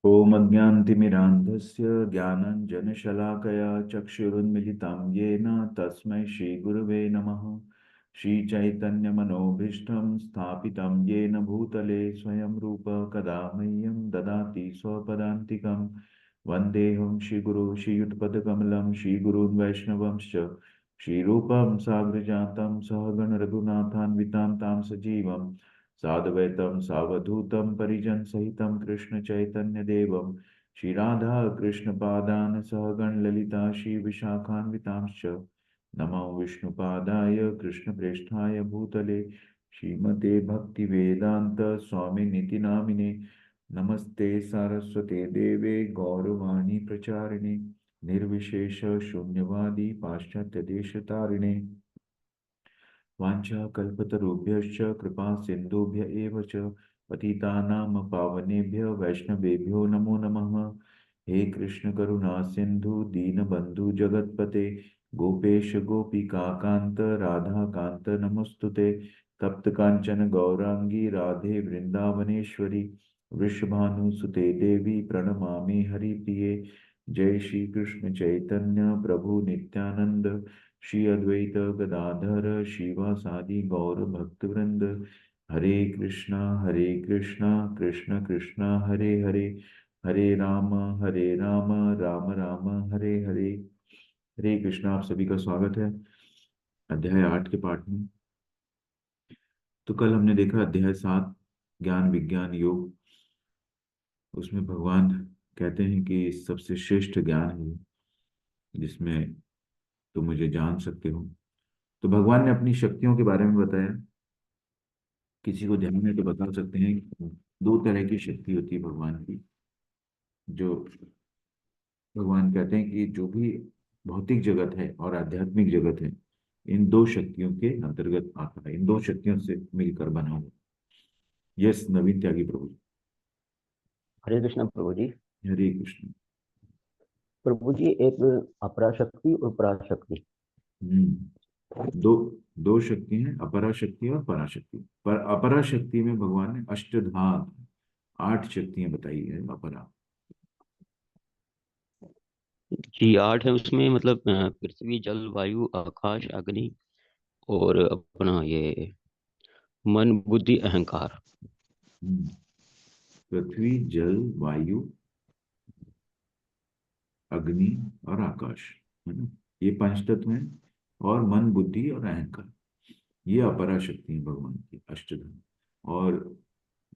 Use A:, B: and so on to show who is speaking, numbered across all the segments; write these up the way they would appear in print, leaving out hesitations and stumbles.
A: ॐ अज्ञानतिमिरान्धस्य ज्ञानाञ्जनशलाकया चक्षुरुन्मिलितं येन तस्मै श्रीगुरवे नमः। श्रीचैतन्यमनोभीष्टं स्थापितं येन भूतले स्वयं रूप कदा मह्यं ददाति स्वपदान्तिकं। वन्देऽहं श्रीगुरो श्रीयुतपदकमलं श्रीगुरून् वैष्णवंश्च श्रीरूपं साग्रजातं सहगण रघुनाथान्वितां तां सजीवम् साद्वैतं सावधूतं परिजनसहितं कृष्णचैतन्यदेवं श्रीराधा कृष्णपादान् सहगण ललिता श्रीविशाखान्वितांश्च नमो विष्णुपादाय कृष्णप्रेष्ठाय भूतले श्रीमते भक्तिवेदान्त स्वामिनिति नामिने। नमस्ते सारस्वते देवे गौरवाणी प्रचारिणे निर्विशेष शून्यवादी पाश्चात्यदेशतारिणे वाञ्छाकल्पतरुभ्यश्च कृपा सिन्धुभ्य एव च पतितानां पावनेभ्यो वैष्णवेभ्यो नमो नमः। हे कृष्ण करुणा सिन्धु दीनबन्धु जगत्पते गोपेश गोपिका कान्त राधा कान्त नमोस्तुते। तप्त कांचन गौरांगी राधे वृंदावनेश्वरी वृषभानुसुते देवी प्रणमामि हरिप्रिये। जय श्री कृष्ण चैतन्य प्रभु नित्यानंद श्री अद्वैत गदाधर शिवासादि गौर भक्तवृंद। हरे कृष्णा कृष्ण कृष्ण हरे हरे हरे राम राम राम हरे हरे। हरे कृष्णा, आप सभी का स्वागत है अध्याय 8 के पाठ में। तो कल हमने देखा अध्याय 7 ज्ञान विज्ञान योग। उसमें भगवान कहते हैं कि सबसे श्रेष्ठ ज्ञान है जिसमें तुम मुझे जान सकते हो। तो भगवान ने अपनी शक्तियों के बारे में बताया। किसी को ध्यान में तो बता सकते हैं कि 2 तरह की शक्ति होती है भगवान की। जो भगवान कहते हैं कि जो भी भौतिक जगत है और आध्यात्मिक जगत है, इन 2 शक्तियों के अंतर्गत आता है, इन 2 शक्तियों से मिलकर बना हुआ। यस नवीन त्यागी प्रभु।
B: हरे कृष्ण प्रभु जी।
A: हरे कृष्ण।
B: प्रभु जी, एक अपराशक्ति और पराशक्ति।
A: दो दो शक्ति हैं, अपरा शक्ति और पराशक्ति। पर अपरा शक्ति में भगवान ने अष्टधा 8 शक्तियां बताई है अपरा।
B: जी, 8 है उसमें, मतलब पृथ्वी जल वायु आकाश अग्नि और अपना ये मन बुद्धि अहंकार।
A: हम्म, पृथ्वी जल वायु अग्नि और आकाश, है ना। ये पंच तत्व हैं। और मन बुद्धि और अहंकार, ये अपरा शक्ति है भगवान की अष्टधा। और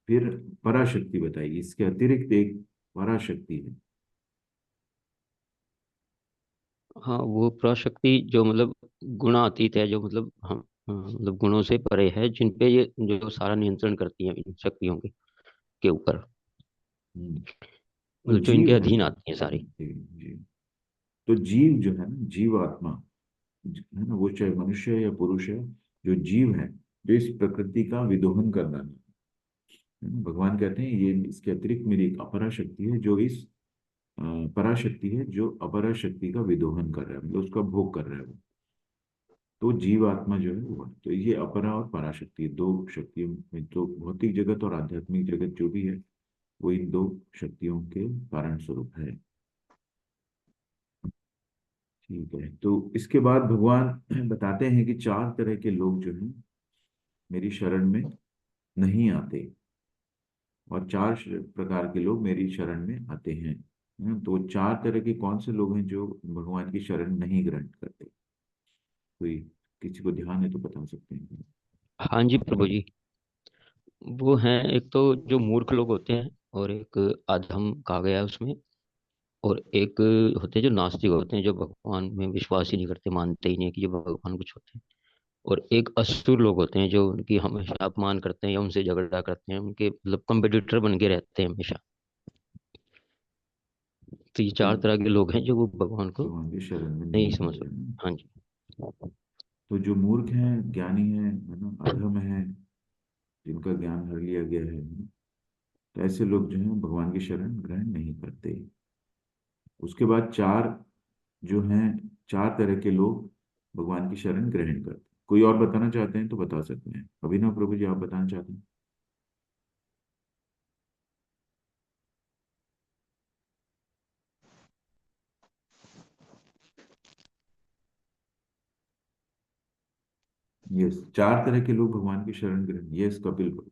A: फिर पराशक्ति बताई, इसके अतिरिक्त एक पराशक्ति है।
B: हाँ, वो पराशक्ति जो मतलब गुणातीत है, जो मतलब हम मतलब गुणों से परे है, जिन पे ये जो सारा नियंत्रण करती है इन शक्तियों के ऊपर,
A: हम्म, तो
B: मतलब जो इनके
A: जीव है
B: अधीन
A: ना।
B: आती है सारी।
A: जी जी। तो जीव जो है ना, जीव आत्मा है ना, वो चाहे मनुष्य है या पुरुष है, जो जीव है, जो इस प्रकृति का विदोहन करना है ना। भगवान कहते हैं ये इसके अतिरिक्त मेरी एक अपरा शक्ति है जो इस अ, पराशक्ति है जो अपरा शक्ति का विदोहन कर रहा है, मतलब उसका भोग कर रहा है वो। तो जीव आत्मा जो है वो है। तो ये अपरा और पराशक्ति 2 शक्तियों में, तो भौतिक जगत और आध्यात्मिक जगत जो भी है वो इन 2 शक्तियों के कारण स्वरूप है। ठीक है, तो इसके बाद भगवान बताते हैं कि 4 तरह के लोग जो हैं मेरी शरण में नहीं आते, और 4 प्रकार के लोग मेरी शरण में आते हैं। तो 4 तरह के कौन से लोग हैं जो भगवान की शरण नहीं ग्रहण करते? कोई किसी को ध्यान है तो बता सकते हैं।
B: हाँ जी प्रभु जी, वो हैं, एक तो जो मूर्ख लोग होते हैं, और एक अधम कहा गया है उसमें, और एक होते हैं जो नास्तिक होते हैं, जो भगवान में विश्वास ही नहीं करते, मानते ही नहीं कि जो भगवान कुछ होते हैं। और एक असुर लोग होते हैं, जो उनकी हमेशा अपमान करते हैं या उनसे झगड़ा करते हैं, उनके मतलब कम्पिटिटर बन के रहते हैं हमेशा। तो ये
A: तो
B: 4 तरह के लोग हैं जो वो भगवान को
A: भगवान की शरण में
B: नहीं
A: नहीं
B: समझ
A: आते
B: सकते।
A: हैं।
B: हाँ जी।
A: तो जो मूर्ख हैं, ज्ञानी हैं, है ना, अधम है, जिनका ज्ञान हर लिया गया है ना, तो ऐसे लोग जो हैं भगवान की शरण ग्रहण नहीं करते। उसके बाद 4 जो हैं, 4 तरह के लोग भगवान की शरण ग्रहण करते। कोई और बताना चाहते हैं तो बता सकते हैं। अभिनव प्रभु जी, आप बताना चाहते हैं? यस, 4 तरह के लोग भगवान की शरण ग्रहण। यस कपिल को।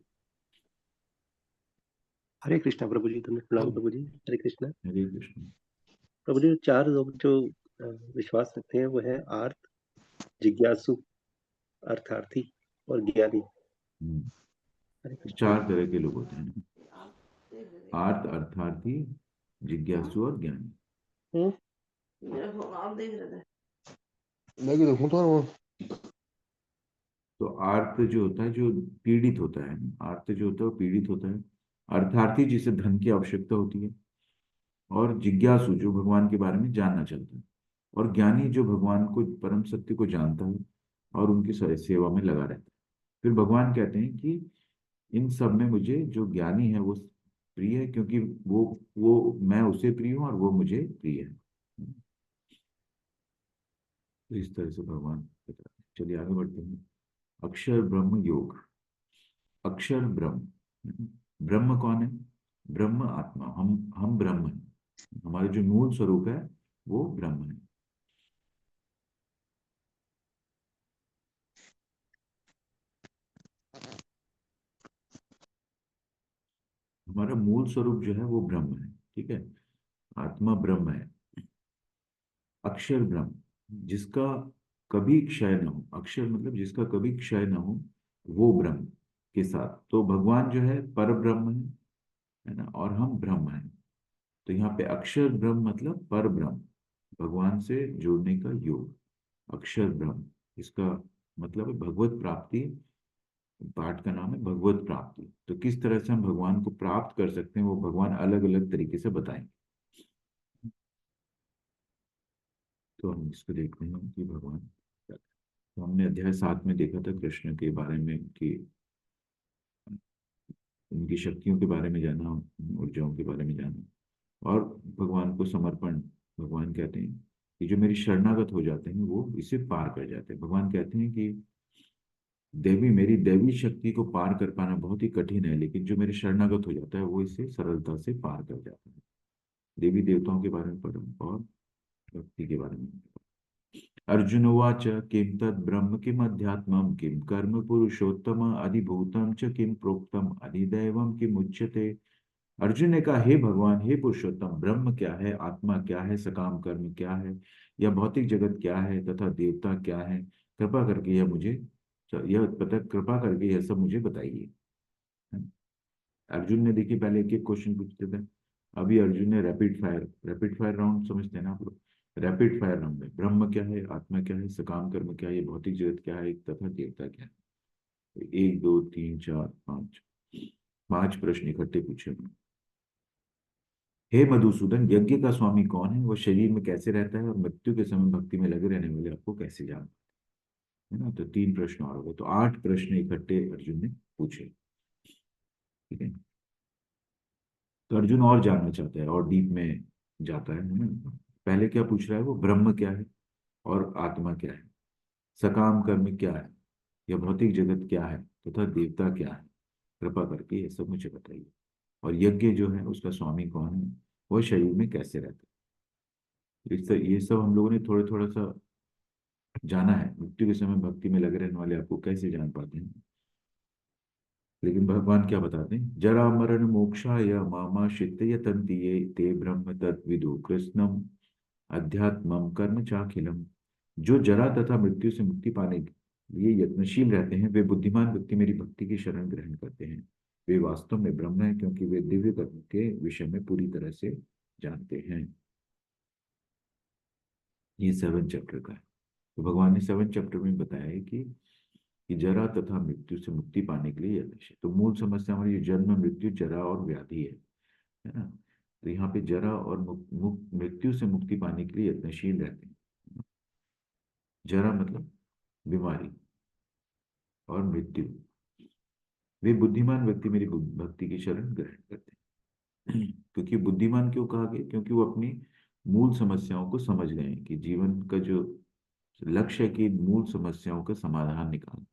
C: हरे कृष्णा प्रभु जी, तुम्हें प्रणाम प्रभु जी, हरे कृष्णा।
A: हरे कृष्ण।
C: प्रभु जी, 4 लोग जो विश्वास रखते हैं वो है आर्त, जिज्ञासु, अर्थार्थी और ज्ञानी। हरे कृष्णा।
A: 4 तरह के लोग होते हैं, आर्त, अर्थार्थी, जिज्ञासु और ज्ञानी।
D: मेरा फोन आप देख रहे थे।
C: मैं भी देखूं तो
A: तो आर्त जो होता है, जो पीड़ित होता है, आर्त जो होता है वो पीड़ित होता है। अर्थार्थी जिसे धन की आवश्यकता होती है। और जिज्ञासु जो भगवान के बारे में जानना चाहता है। और ज्ञानी जो भगवान को, परम सत्य को जानता है और उनकी सेवा में लगा रहता है। फिर भगवान कहते हैं कि इन सब में मुझे जो ज्ञानी है वो प्रिय है, क्योंकि वो मैं उसे प्रिय हूं और वो मुझे प्रिय है। तो इस तरह से भगवान बताते हैं। चलिए आगे बढ़ते हैं। अक्षर ब्रह्म योग। अक्षर ब्रह्म, ब्रह्म कौन है? ब्रह्म आत्मा, हम ब्रह्म हैं। हमारे जो मूल स्वरूप है वो ब्रह्म है। हमारा मूल स्वरूप जो है वो ब्रह्म है, ठीक है। आत्मा ब्रह्म है। अक्षर ब्रह्म, जिसका कभी क्षय न हो। अक्षर मतलब जिसका कभी क्षय न हो, वो ब्रह्म के साथ। तो भगवान जो है पर ब्रह्म है ना, और हम ब्रह्म हैं। तो यहाँ पे अक्षर ब्रह्म मतलब पर ब्रह्म, भगवान से जुड़ने का योग। अक्षर ब्रह्म, इसका मतलब है भगवत प्राप्ति। पाठ का नाम है भगवत प्राप्ति। तो किस तरह से हम भगवान को प्राप्त कर सकते हैं वो भगवान अलग अलग तरीके से बताएंगे। तो हम इसको देखते हैं कि भगवान क्या करते हैं। तो हमने अध्याय 7 में देखा था कृष्ण के बारे में कि उनकी शक्तियों के बारे में जाना, ऊर्जाओं के बारे में जाना और भगवान को समर्पण। भगवान कहते हैं कि जो मेरी शरणागत हो जाते हैं वो इसे पार कर जाते हैं। भगवान कहते हैं कि मेरी दैवी शक्ति को पार कर पाना बहुत ही कठिन है, लेकिन जो मेरे शरणागत हो जाता है वो इसे सरलता से पार कर जाता है। देवी देवताओं के बारे में पढ़ा और भक्ति के बारे में। अर्जुन उवाच किं तद् ब्रह्म किम अध्यात्मं किं कर्म पुरुषोत्तम अधिभूतम च किं प्रोक्तम अधिदैवम किम उच्यते। अर्जुन ने कहा, हे भगवान, हे पुरुषोत्तम, ब्रह्म क्या है, आत्मा क्या है, सकाम कर्म क्या है, या भौतिक जगत क्या है, तथा देवता क्या है। कृपा करके यह सब मुझे बताइए। अर्जुन ने, देखिए, पहले एक एक क्वेश्चन पूछते थे। अभी अर्जुन ने रैपिड फायर राउंड समझते हैं ना आप लोग। रैपिड फायर राउंड में ब्रह्म क्या है, आत्मा क्या है, सकाम कर्म क्या है, ये भौतिक जगत क्या है, तथा देवता क्या है। तो 1 2 3 4 5, 5 प्रश्न इकट्ठे पूछे उन्होंने। हे मधुसूदन, यज्ञ का स्वामी कौन है, वह शरीर में कैसे रहता है और मृत्यु के समय भक्ति में लगे रहने वाले आपको कैसे जान, है ना। तो 3 प्रश्न और हो गए, तो 8 प्रश्न इकट्ठे अर्जुन ने पूछे, ठीक है। तो अर्जुन और जानना चाहता है और डीप में जाता है ना। पहले क्या पूछ रहा है वो, ब्रह्म क्या है और आत्मा क्या है, सकाम कर्म क्या है, यह भौतिक जगत क्या है, तथा देवता क्या है। कृपा करके ये सब मुझे बताइए। और यज्ञ जो है उसका स्वामी कौन है, वह शरीर में कैसे रहता है। ये सब हम लोगों ने थोड़ा थोड़ा सा जाना है। मृत्यु के समय भक्ति में लगे रहने वाले आपको कैसे जान पाते हैं। लेकिन भगवान क्या बताते हैं, जरा मरण मोक्षाय मामाश्रित्य यतन्ति ये ते ब्रह्म तद्विदु कृष्णम अध्यात्मम कर्म चाखिलम। जो जरा तथा मृत्यु से मुक्ति पाने के लिए यत्नशील रहते हैं वे बुद्धिमान व्यक्ति मेरी भक्ति की शरण ग्रहण करते हैं। वे वास्तव में ब्रह्म है, क्योंकि वे दिव्य कर्म के विषय में पूरी तरह से जानते हैं। ये 7 चैप्टर का है। तो भगवान ने 7 चैप्टर में बताया है कि जरा तथा मृत्यु से मुक्ति पाने के लिए यत्नशील। तो मूल समस्या हमारी जन्म, मृत्यु, जरा और व्याधि है ना। तो यहाँ पे जरा और मृत्यु से मुक्ति पाने के लिए यत्नशील रहते हैं। जरा मतलब बीमारी, और मृत्यु, वे बुद्धिमान व्यक्ति मेरी भक्ति की शरण ग्रहण करते हैं। क्योंकि बुद्धिमान क्यों कहा गया, क्योंकि वो अपनी मूल समस्याओं को समझ गए हैं कि जीवन का जो लक्ष्य है कि मूल समस्याओं का समाधान निकालना।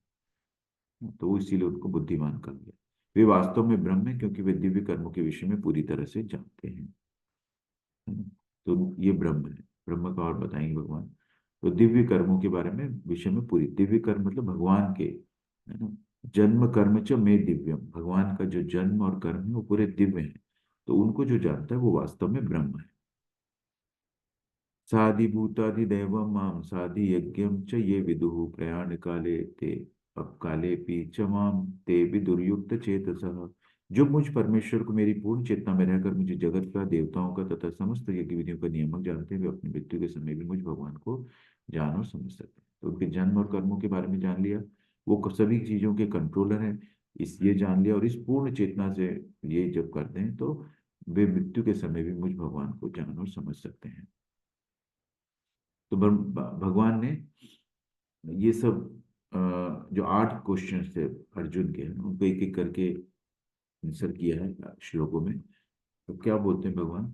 A: तो वो इसीलिए उनको बुद्धिमान कहा गया। वे वास्तव में ब्रह्म है, क्योंकि वे दिव्य कर्मों के विषय में पूरी तरह से जानते हैं, है ना? तो ये ब्रह्म है। ब्रह्म का और बताएंगे भगवान। तो दिव्य कर्मों के बारे में विषय में पूरी, दिव्य कर्म मतलब भगवान के, है ना। जन्म कर्म च में दिव्यम, भगवान का जो जन्म और कर्म है वो पूरे दिव्य है, तो उनको जो जानता है वो वास्तव में ब्रह्म है। साधिभूताधिदैवं मां साधि यज्ञं च ये विदुः प्रयाण काले ते अब काले पी च मां ते विदुर्युक्त चेतसः। जो मुझ परमेश्वर को मेरी पूर्ण चेतना में रहकर मुझे जगत का, देवताओं का तथा समस्त यज्ञ विधियों का नियमक जानते हैं, वे अपनी मृत्यु के समय भी मुझ भगवान को जान और समझ सकते हैं। तो उनके जन्म और कर्मों के बारे में जान लिया, वो सभी चीजों के कंट्रोलर हैं, इस ये जान लिया, और इस पूर्ण चेतना से ये जब करते हैं तो वे मृत्यु के समय भी मुझ भगवान को जान और समझ सकते हैं। तो भगवान ने ये सब जो 8 क्वेश्चन थे अर्जुन के, उनको एक एक करके आंसर किया है श्लोकों में। तो क्या बोलते हैं भगवान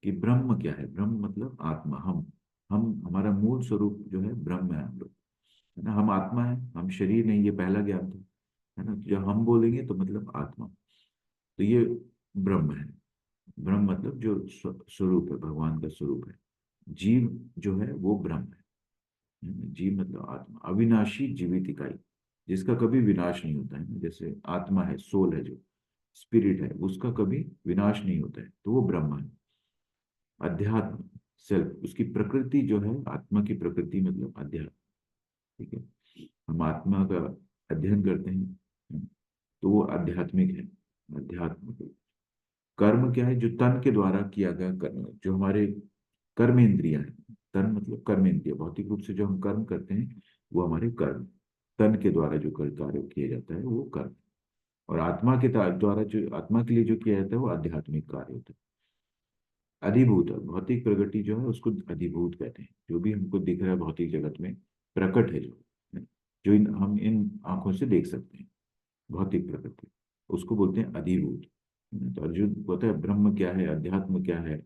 A: कि ब्रह्म क्या है? ब्रह्म मतलब आत्मा, हम हमारा मूल स्वरूप जो है ब्रह्म है, हम लोग, है ना। हम आत्मा है, हम शरीर नहीं, ये पहला ज्ञान था, है ना। जब हम बोलेंगे तो मतलब आत्मा, तो ये ब्रह्म है। ब्रह्म मतलब जो स्वरूप है, भगवान का स्वरूप है। जीव जो है वो ब्रह्म है। जीव मतलब आत्मा, अविनाशी जीवित इकाई, जिसका कभी विनाश नहीं होता है। जैसे आत्मा है, सोल है, जो स्पिरिट है, उसका कभी विनाश नहीं होता है, तो वो ब्रह्म है। अध्यात्म सेल्फ, उसकी प्रकृति जो है, आत्मा की प्रकृति मतलब अध्यात्म, ठीक है। हम आत्मा का अध्ययन करते हैं तो वो आध्यात्मिक है। अध्यात्म कर्म क्या है? जो तन के द्वारा किया गया कर्म, जो हमारे कर्म इंद्रिया है। तन मतलब कर्म इंद्रिया, भौतिक रूप से जो हम कर्म करते हैं वो हमारे कर्म, तन के द्वारा जो कार्य किया जाता है वो कर्म। और आत्मा के द्वारा जो, आत्मा के लिए जो किया जाता है वो आध्यात्मिक कार्य होता है। अधिभूत, भौतिक प्रगति जो है उसको अधिभूत कहते हैं। जो भी हमको दिख रहा है भौतिक जगत में प्रकट है, जो हम इन आंखों से देख सकते हैं, भौतिक प्रकृति, उसको बोलते हैं अधिभूत। तो अर्जुन बोलता है ब्रह्म क्या है, अध्यात्म क्या है,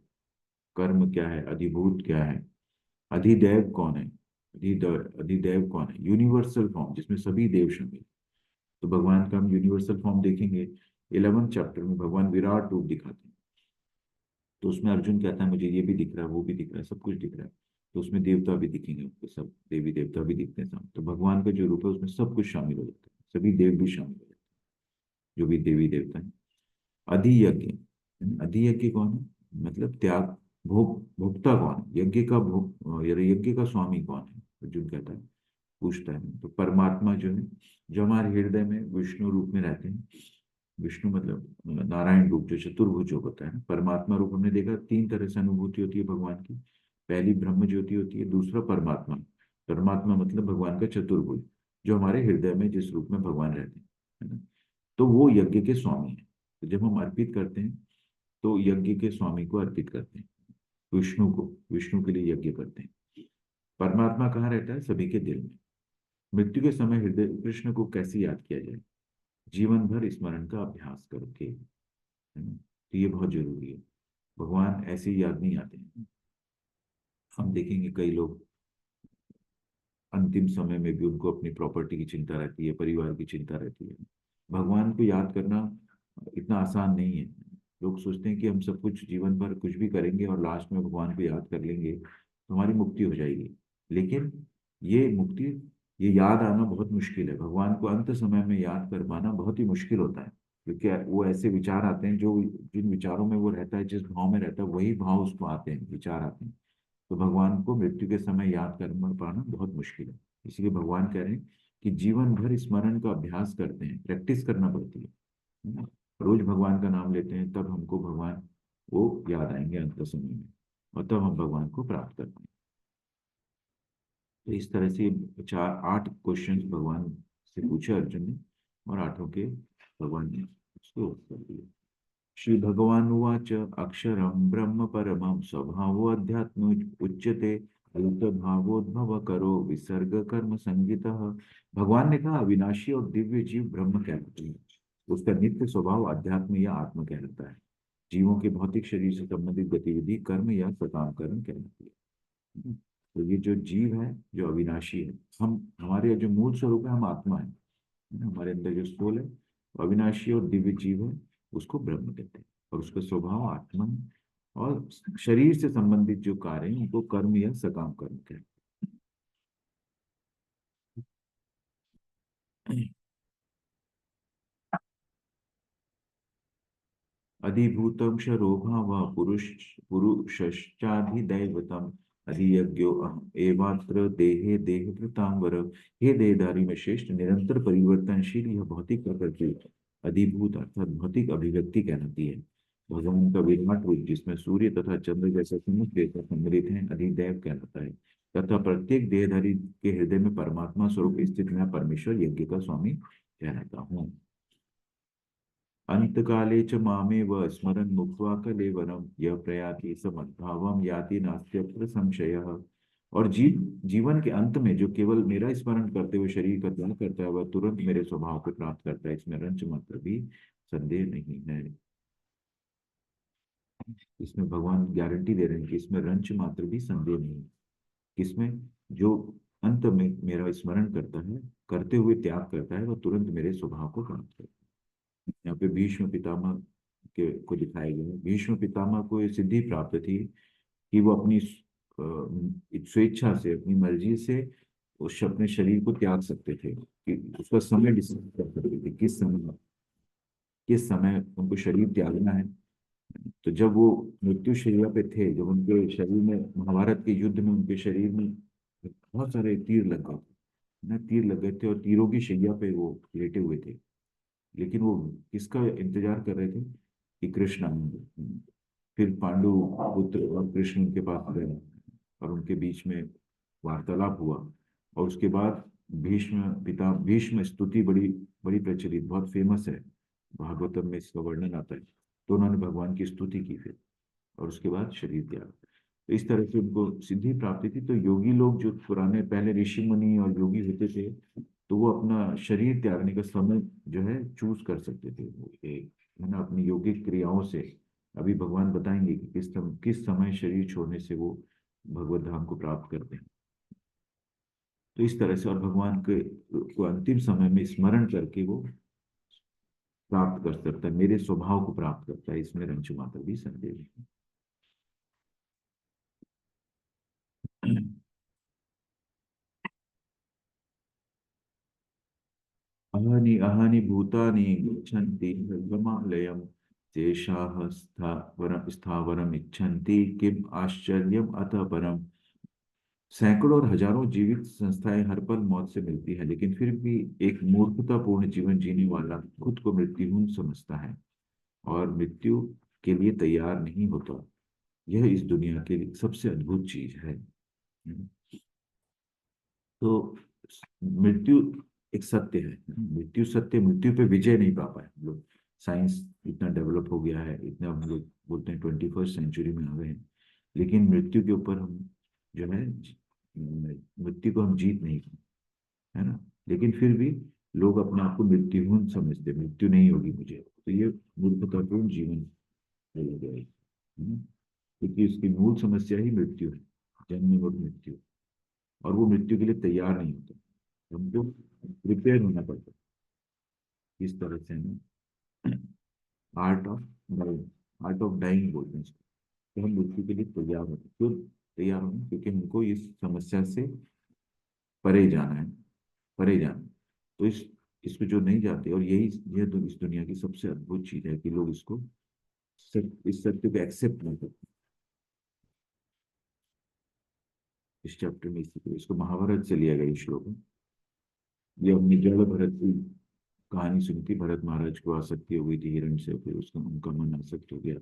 A: कर्म क्या है, अधिभूत क्या है, अधिदैव कौन है। अधिदैव कौन है? यूनिवर्सल फॉर्म, जिसमें सभी देव शामिल। तो भगवान का हम यूनिवर्सल फॉर्म देखेंगे 11वें चैप्टर में, भगवान विराट रूप दिखाते हैं। तो उसमें अर्जुन कहता है मुझे ये भी दिख रहा है, वो भी दिख रहा है, सब कुछ दिख रहा है। तो उसमें देवता भी दिखेंगे, उनको सब देवी देवता भी दिखते हैं सामने। तो भगवान का जो रूप है उसमें सब कुछ शामिल हो जाता है, सभी देव भी शामिल हो जाते हैं, जो भी देवी देवता है। अधियज्ञ, अधियज्ञ कौन है? मतलब त्याग, भोक्ता कौन है, यज्ञ का भोग, यज्ञ का स्वामी कौन है? अर्जुन कहता है, पूछता है। तो परमात्मा जो है, जो हमारे हृदय में विष्णु रूप में रहते हैं। विष्णु मतलब नारायण रूप, जो चतुर्भुज जो होता है। परमात्मा रूप हमने देखा 3 तरह से अनुभूति होती है भगवान की। पहली ब्रह्म ज्योति होती है, दूसरा परमात्मा। परमात्मा मतलब भगवान का चतुर्भुज, जो हमारे हृदय में जिस रूप में भगवान रहते हैं, है ना। तो वो यज्ञ के स्वामी है। तो जब हम अर्पित करते हैं तो यज्ञ के स्वामी को अर्पित करते हैं, विष्णु को, विष्णु के लिए यज्ञ करते हैं। परमात्मा कहाँ रहता है? सभी के दिल में। मृत्यु के समय हृदय कृष्ण को कैसे याद किया जाए? जीवन भर स्मरण का अभ्यास करके, है ना। तो ये बहुत जरूरी है, भगवान ऐसे ही याद नहीं आते हैं। हम देखेंगे कई लोग अंतिम समय में भी उनको अपनी प्रॉपर्टी की चिंता रहती है, परिवार की चिंता रहती है। भगवान को याद करना इतना आसान नहीं है। लोग सोचते हैं कि हम सब कुछ जीवन भर कुछ भी करेंगे और लास्ट में भगवान को याद कर लेंगे तो हमारी मुक्ति हो जाएगी। लेकिन ये मुक्ति, ये याद आना बहुत मुश्किल है। भगवान को अंत समय में याद कर पाना बहुत ही मुश्किल होता है, क्योंकि वो ऐसे विचार आते हैं, जो जिन विचारों में वो रहता है, जिस भाव में रहता है, वही भाव उसको आते हैं, विचार आते हैं। तो भगवान को मृत्यु के समय याद कर पाना बहुत मुश्किल है। इसलिए भगवान कह रहे हैं कि जीवन भर स्मरण का अभ्यास करते हैं, प्रैक्टिस करना पड़ती है ना। रोज भगवान का नाम लेते हैं, तब हमको भगवान वो याद आएंगे अंत समय में, और तब हम भगवान को प्राप्त कर पाएंगे। तो इस तरह से 8 क्वेश्चन भगवान से पूछे अर्जुन ने, और 8 के भगवान ने उसको उत्तर दिए। श्री भगवान उवाच अक्षरं ब्रह्म परमं स्वभावो अध्यात्म उच्यते अल्प भावोद्भव करो विसर्ग कर्म संगितः। भगवान ने कहा अविनाशी और दिव्य जीव ब्रह्म कहलाते हैं, उसका नित्य स्वभाव अध्यात्म या आत्म कहलाता है। जीवों के भौतिक शरीर से संबंधित गतिविधि कर्म या सकाम कर्म कहलाती है। तो ये जो जीव है, जो अविनाशी है, हम, हमारे जो मूल स्वरूप है, हम आत्मा है, हमारे अंदर जो सोल है अविनाशी और दिव्य जीव है, उसको ब्रह्म कहते हैं। और उसका स्वभाव आत्मा है, और शरीर से संबंधित जो कार्य है उनको कर्म या सकाम कर्म कहते हैं। अधिभूतं क्षरोभाव पुरुषश्चाधिदैवतम् अधियज्ञो एवात्र देहे देहभृतां वर। हे देहधारी में श्रेष्ठ, निरंतर परिवर्तनशील यह भौतिक प्रकृति अधिभूत अर्थात भौतिक अभिव्यक्ति कहलाती है। भगवान का विराट रूप जिसमें सूर्य तथा चंद्र जैसा समस्त देवता सम्मिलित है अधिदैव कहलाता है, तथा प्रत्येक देहधारी के हृदय में परमात्मा स्वरूप स्थित मैं परमेश्वर यज्ञ का स्वामी कहलाता हूँ। अंतकाले च मामेव स्मरन् मुक्त्वा कलेवरं यः प्रयाति स मद्भावं याति नास्त्यत्र संशयः। और जीवन के अंत में जो केवल मेरा स्मरण करते हुए शरीर का त्याग करता है वह तुरंत मेरे स्वभाव को प्राप्त करता है, इसमें रंच मात्र भी संदेह नहीं है। इसमें भगवान गारंटी दे रहे हैं कि इसमें रंच मात्र भी संदेह नहीं। किसमें? जो अंत में मेरा स्मरण करता है, करते हुए त्याग करता है, वह तुरंत मेरे स्वभाव को प्राप्त करता है। यहाँ पे भीष्म पितामह के को दिखाया गया है। भीष्म पितामह को ये सिद्धि प्राप्त थी कि वो अपनी स्वेच्छा से, अपनी मर्जी से उस अपने शरीर को त्याग सकते थे, कि उसका समय डिसाइड कर सकते थे किस समय उनको शरीर त्यागना है। तो जब वो मृत्यु शैया पे थे, जब उनके शरीर में महाभारत के युद्ध में उनके शरीर में बहुत सारे तीर लग गए ना, तीर लग गए थे और तीरों की शैया पे वो लेटे हुए थे, लेकिन वो किसका इंतजार कर रहे थे कि कृष्ण आएंगे। फिर पांडु पुत्र और कृष्ण उनके पास गए और उनके बीच में वार्तालाप हुआ, और उसके बाद भीष्म स्तुति बड़ी बड़ी प्रचलित, बहुत फेमस है, भागवतम में इसका वर्णन आता है। तो उन्होंने भगवान की स्तुति की फिर, और उसके बाद शरीर त्याग। तो इस तरह से उनको सिद्धि प्राप्ति थी। तो योगी लोग जो पुराने पहले ऋषि मुनि और योगी होते थे, तो वो अपना शरीर त्यागने का समय जो है चूज कर सकते थे, वो एक है ना, अपनी योगिक क्रियाओं से। अभी भगवान बताएंगे कि किस समय शरीर छोड़ने से वो भगवत धाम को प्राप्त करते हैं। तो इस तरह से, और भगवान के को अंतिम समय में स्मरण करके वो प्राप्त कर सकता है, मेरे स्वभाव को प्राप्त करता है, इसमें रंच मात्र भी संदेह नहीं। अहानि अहानि भूतानि गच्छन्ति भद्रमालयम् तेषाः स्थावरम् इच्छन्ति किम आश्चर्यम अतः परम। सैकड़ों और हजारों जीवित संस्थाएं हर पल मौत से मिलती है, लेकिन फिर भी एक मूर्खतापूर्ण जीवन जीने वाला खुद को मृत्युहीन समझता है और मृत्यु के लिए तैयार नहीं होता। यह इस दुनिया के लिए सबसे अद्भुत चीज है। तो मृत्यु एक सत्य है, मृत्यु सत्य, मृत्यु पे विजय नहीं पा पाए हम लोग। साइंस इतना डेवलप हो गया है, इतना हम लोग बोलते हैं 21st सेंचुरी में आ गए हैं, लेकिन मृत्यु के ऊपर हम जो है मृत्यु को हम जीत नहीं पाए, है ना। लेकिन फिर भी लोग अपने आप को मृत्युहीन समझते, मृत्यु नहीं होगी मुझे, तो ये मूर्खतापूर्ण जीवन बोला गया है ना? क्योंकि इसकी मूल समस्या ही मृत्यु है, जन्म और मृत्यु, और वो मृत्यु के लिए तैयार नहीं होता। हमको प्रिपेयर होना पड़ता है इस तरह से ना। Art of dying, art of dying बोलते हैं इसको। तो हम मृत्यु के लिए तैयार होते, क्यों तैयार होना? क्योंकि हमको इस समस्या से परे जाना है, परे जाना है। तो इसको जो नहीं जाते, और यही यह तो इस दुनिया की सबसे अद्भुत चीज है कि लोग इसको इस सत्य को एक्सेप्ट नहीं करते। इस चैप्टर में इसको महाभारत से लिया गया ये श्लोक है। ये हमने जड़ भरत की कहानी सुनी थी। भरत महाराज को आसक्ति हो गई थी हिरण से, फिर उसका उनका मन आसक्त हो गया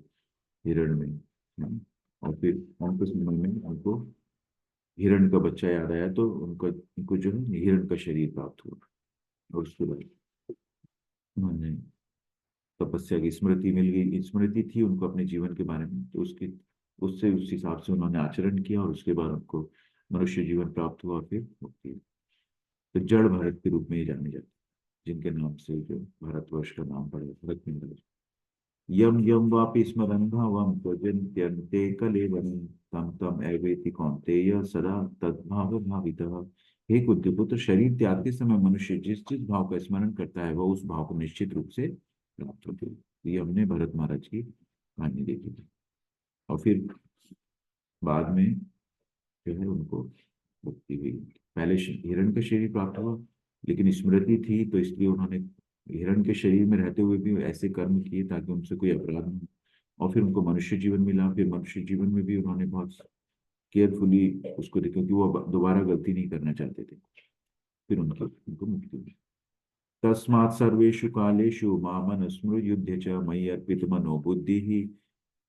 A: हिरण में, और फिर उनके समय में उनको हिरण का बच्चा याद आया, तो उनको जो है हिरण का शरीर प्राप्त हुआ, और उसके बाद उन्होंने तपस्या की स्मृति मिल गई, स्मृति थी उनको अपने जीवन के बारे में, तो उससे उस हिसाब से उन्होंने आचरण किया, और उसके बाद उनको मनुष्य जीवन प्राप्त हुआ, और फिर मुक्ति। तो जड़ भरत के रूप में ये जाने जाते, जिनके नाम से जो भारतवर्ष का नाम पड़ा भरत महाराज। यम यम वापि स्मरन् भावं त्यजन्त्यन्ते कलेवरं तम तम एवेति कौन्तेय सदा तद्भाव भावितः। हे कुंती, शरीर त्यागते समय मनुष्य जिस जिस भाव का स्मरण करता है वह उस भाव को निश्चित रूप से प्राप्त होती है। ये हमने भरत महाराज की कहानी देखी थी, और फिर बाद में जो है उनको मुक्ति हुई। पहले हिरण का शरीर प्राप्त हुआ, लेकिन स्मृति थी तो इसलिए उन्होंने हिरण के शरीर में रहते हुए भी ऐसे कर्म किए ताकि उनसे कोई अपराध न हो। और फिर उनको मनुष्य जीवन मिला, फिर मनुष्य जीवन में भी उन्होंने बहुत केयरफुली उसको देखा, क्योंकि वो दोबारा गलती नहीं करना चाहते थे। फिर उनको मुक्ति मिली। तस्मात् सर्वेषु कालेषु मामनुस्मृत्युध्य च मयि अर्पितमनो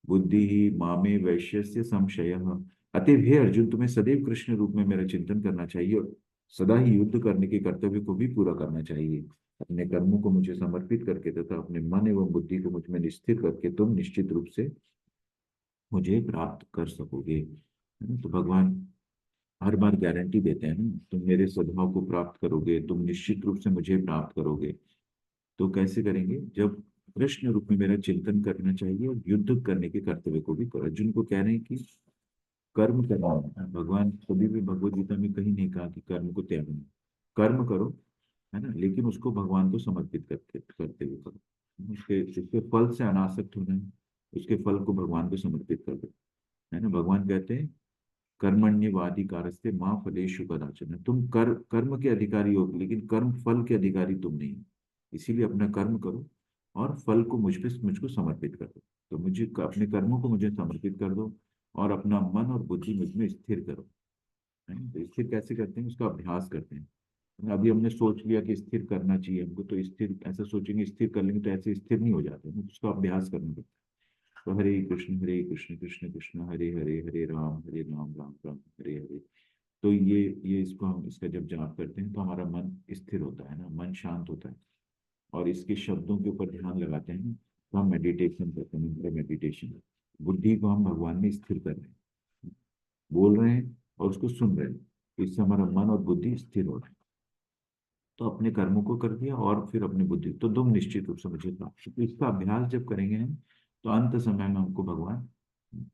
A: बुद्धि मामे वैश्यस्य संशयः। अतएव हे अर्जुन, तुम्हें सदैव कृष्ण रूप में मेरा चिंतन करना चाहिए और सदा ही युद्ध करने के कर्तव्य को भी पूरा करना चाहिए। अपने कर्मों को मुझे समर्पित करके तथा अपने मन एवं बुद्धि को मुझ में स्थिर करके तुम निश्चित रूप से मुझे प्राप्त कर सकोगे। है ना? तो भगवान हर बार गारंटी देते हैं ना, तुम मेरे सद्भाव को प्राप्त करोगे, तुम निश्चित रूप से मुझे प्राप्त करोगे। तो कैसे करेंगे? जब कृष्ण रूप में मेरा चिंतन करना चाहिए और युद्ध करने के कर्तव्य को भी करो। अर्जुन को कह रहे हैं कि कर्म करना है। भगवान कभी भी भगवत गीता में कहीं नहीं कहा कि कर्म को त्यागना। कर्म करो, है ना, लेकिन उसको भगवान को समर्पित करते करते हुए करो। उसके उसके फल से अनासक्त होना है, उसके फल को भगवान को समर्पित कर दो। है ना, भगवान कहते हैं कर्मण्यवादी कारस्ते माँ फलेषु कदाचन। तुम कर्म के अधिकारी हो, लेकिन कर्म फल के अधिकारी तुम नहीं हो। इसीलिए अपना कर्म करो और फल को मुझको समर्पित कर दो। तो मुझे अपने कर्मों को मुझे समर्पित कर दो और अपना मन और बुद्धि मुझ में स्थिर करो। है ना? तो स्थिर कैसे करते हैं? उसका अभ्यास करते हैं। अभी हमने सोच लिया कि स्थिर करना चाहिए हमको, तो स्थिर ऐसा सोचेंगे, स्थिर कर लेंगे तो ऐसे स्थिर नहीं हो जाते हैं। उसका अभ्यास करना पड़ता है। तो हरे कृष्ण कृष्ण कृष्ण हरे हरे, हरे राम राम राम हरे हरे। तो ये इसको हम इसका जब जाप करते हैं तो हमारा मन स्थिर होता है ना, मन शांत होता है। और इसके शब्दों के ऊपर ध्यान लगाते हैं तो हम मेडिटेशन करते हैं, मेडिटेशन। बुद्धि को हम भगवान में स्थिर कर रहे हैं, बोल रहे हैं और उसको सुन रहे हैं। तो इससे हमारा मन और बुद्धि स्थिर हो रहा है। तो अपने कर्मों को कर दिया और फिर अपनी बुद्धि, तो तुम निश्चित रूप से मुझे प्राप्त। तो इसका अभ्यास जब करेंगे हम तो अंत समय में हमको भगवान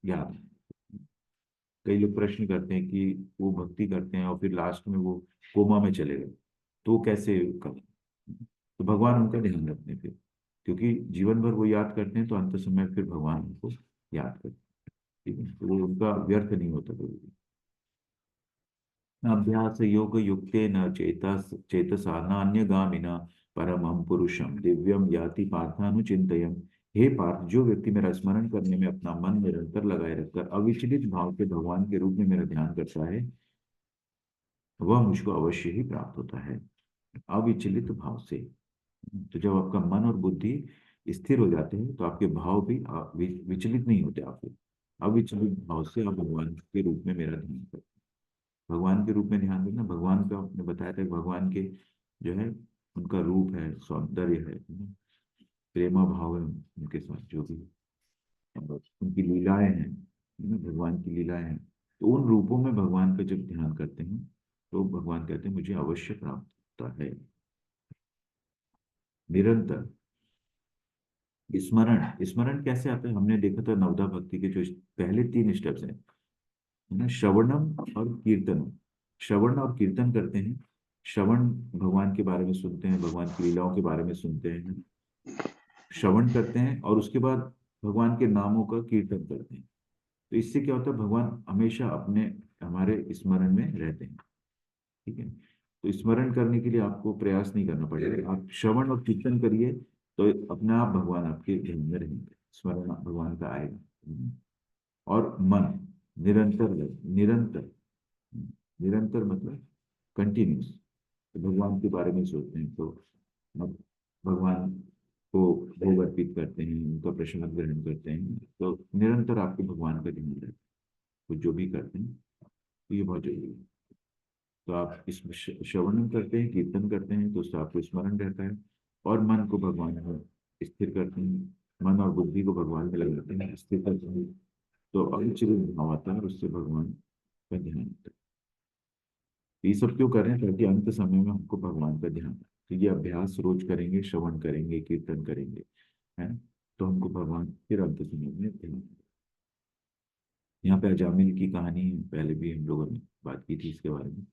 A: याद है। कई लोग प्रश्न करते हैं कि वो भक्ति करते हैं और फिर लास्ट में वो कोमा में चले गए, तो वो कैसे कर? तो भगवान उनका ध्यान रखते हैं फिर, क्योंकि जीवन भर वो याद करते हैं तो अंत समय फिर भगवान उनको याद करते हैं। ठीक है, तो वो उनका व्यर्थ नहीं होता कभी भी। अभ्यास योग युक्ते न चेतसा नान्यगामिना परमं पुरुषम दिव्यम याति पार्थानुचिंतयम। हे पार्थ, जो व्यक्ति मेरा स्मरण करने में अपना मन निरंतर लगाए रखकर अविचलित भाव से भगवान के रूप में मेरा ध्यान करता है, वह मुझको अवश्य ही प्राप्त होता है, अविचलित भाव से। तो जब आपका मन और बुद्धि स्थिर हो जाते हैं तो आपके भाव भी विचलित नहीं होते। आपके अविचलित भाव से आप भगवान के रूप में मेरा ध्यान करते हैं। भगवान के रूप में ध्यान देना, भगवान का आपने बताया था कि भगवान के जो है उनका रूप है, सौंदर्य है ना, प्रेमा भाव है उनके साथ जो भी, और उनकी लीलाएं हैं है ना, भगवान की लीलाएं हैं। तो उन रूपों में भगवान का जब ध्यान करते हैं तो भगवान कहते हैं मुझे अवश्य प्राप्त होता है। निरंतर स्मरण, स्मरण कैसे आता है? हमने देखा था नवदा भक्ति के जो पहले 3 स्टेप्स हैं, है ना, श्रवणम और कीर्तनम। श्रवण और कीर्तन करते हैं। श्रवण भगवान के बारे में सुनते हैं, भगवान की लीलाओं के बारे में सुनते हैं, श्रवण करते हैं और उसके बाद भगवान के नामों का कीर्तन करते हैं। तो इससे क्या होता है? भगवान हमेशा अपने हमारे स्मरण में रहते हैं। ठीक है, तो स्मरण करने के लिए आपको प्रयास नहीं करना पड़ेगा। आप श्रवण और कीर्तन करिए तो अपने आप भगवान आपके ध्यान में रहेंगे, स्मरण भगवान का आएगा। और मन निरंतर निरंतर, निरंतर मतलब कंटिन्यूस। तो भगवान के बारे में सोचते हैं तो आप भगवान को भोग अर्पित करते हैं, उनका प्रसाद ग्रहण करते हैं, तो निरंतर आपके भगवान का ध्यान रहता है। तो जो भी करते हैं तो ये बहुत जरूरी है। तो आप इस श्रवण करते हैं, कीर्तन करते हैं तो उससे आपको स्मरण रहता है और मन को भगवान में स्थिर करते हैं, मन और बुद्धि को भगवान में लगाते हैं, स्थिर करते हैं। तो अविचलित भाव आता है और उससे भगवान का ध्यान होता है। ये सब क्यों कर रहे हैं? ताकि अंत समय में हमको भगवान का ध्यान। तो ये अभ्यास रोज करेंगे, श्रवण करेंगे, कीर्तन करेंगे, है ना, तो हमको भगवान फिर अंत समय में ध्यान। यहाँ पे अजामिल की कहानी है, पहले भी हम लोगों ने बात की थी इसके बारे में।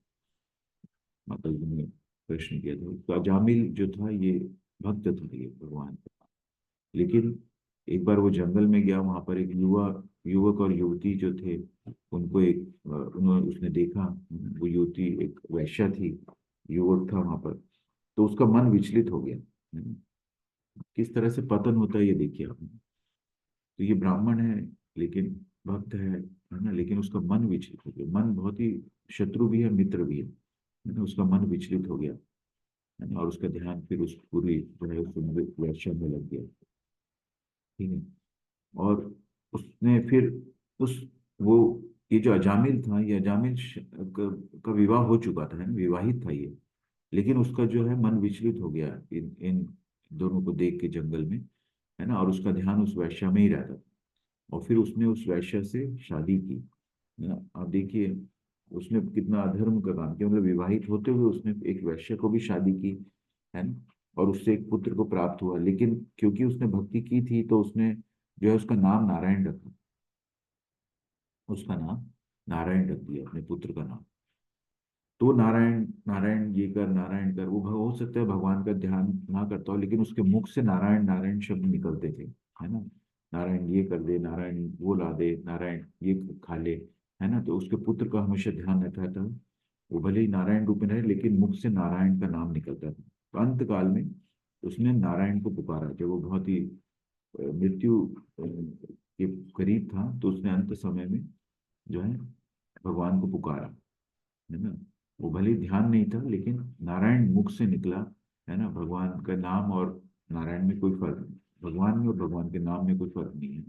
A: माता जी ने प्रश्न किया था तो अजामिल जो था ये भक्त था ये भगवान का। लेकिन एक बार वो जंगल में गया, वहां पर एक युवक और युवती जो थे उनको उन्होंने उसने देखा। वो युवती एक वैश्या थी, युवक था वहां पर। तो उसका मन विचलित हो गया, है ना। किस तरह से पतन होता है ये देखिए आप। तो ये ब्राह्मण है, लेकिन भक्त है ना, लेकिन उसका मन विचलित हो गया। मन बहुत ही शत्रु भी है, मित्र भी है ना। उसका मन विचलित हो गया, है ना, और उसका ध्यान फिर उस पूरी जो है उस वैश्य में लग गया। ठीक है। और उसने फिर उस वो ये जो अजामिल था, ये अजामिल का विवाह हो चुका था, है ना, विवाहित था ये। लेकिन उसका जो है मन विचलित हो गया इन इन दोनों को देख के जंगल में, है ना, और उसका ध्यान उस वैश्या में ही रहता था। और फिर उसने उस वैश्या से शादी की, है ना। आप देखिए उसने कितना अधर्म का काम किया, मतलब विवाहित होते हुए उसने एक वैश्य को भी शादी की, है ना, और उससे एक पुत्र को प्राप्त हुआ। लेकिन क्योंकि उसने भक्ति की थी तो उसने जो है उसका नाम नारायण रखा, उसका नाम नारायण रख दिया अपने पुत्र का नाम। तो नारायण नारायण ये कर, नारायण कर, वो हो सकता है भगवान का ध्यान ना करता हो, लेकिन उसके मुख से नारायण नारायण शब्द निकलते थे, है ना। नारायण ये कर दे, नारायण वो ला दे, नारायण ये खा ले, है ना। तो उसके पुत्र का हमेशा ध्यान रहता था। वो भले ही नारायण रूप में रहे, लेकिन मुख से नारायण का नाम निकलता था। तो अंत काल में उसने नारायण को पुकारा जब वो बहुत ही मृत्यु के करीब था। तो उसने अंत समय में जो है भगवान को पुकारा, है ना। वो भले ही ध्यान नहीं था, लेकिन नारायण मुख से निकला, है ना। भगवान का नाम और नारायण में कोई फर्क नहीं, भगवान में और भगवान के नाम में कोई फर्क नहीं है।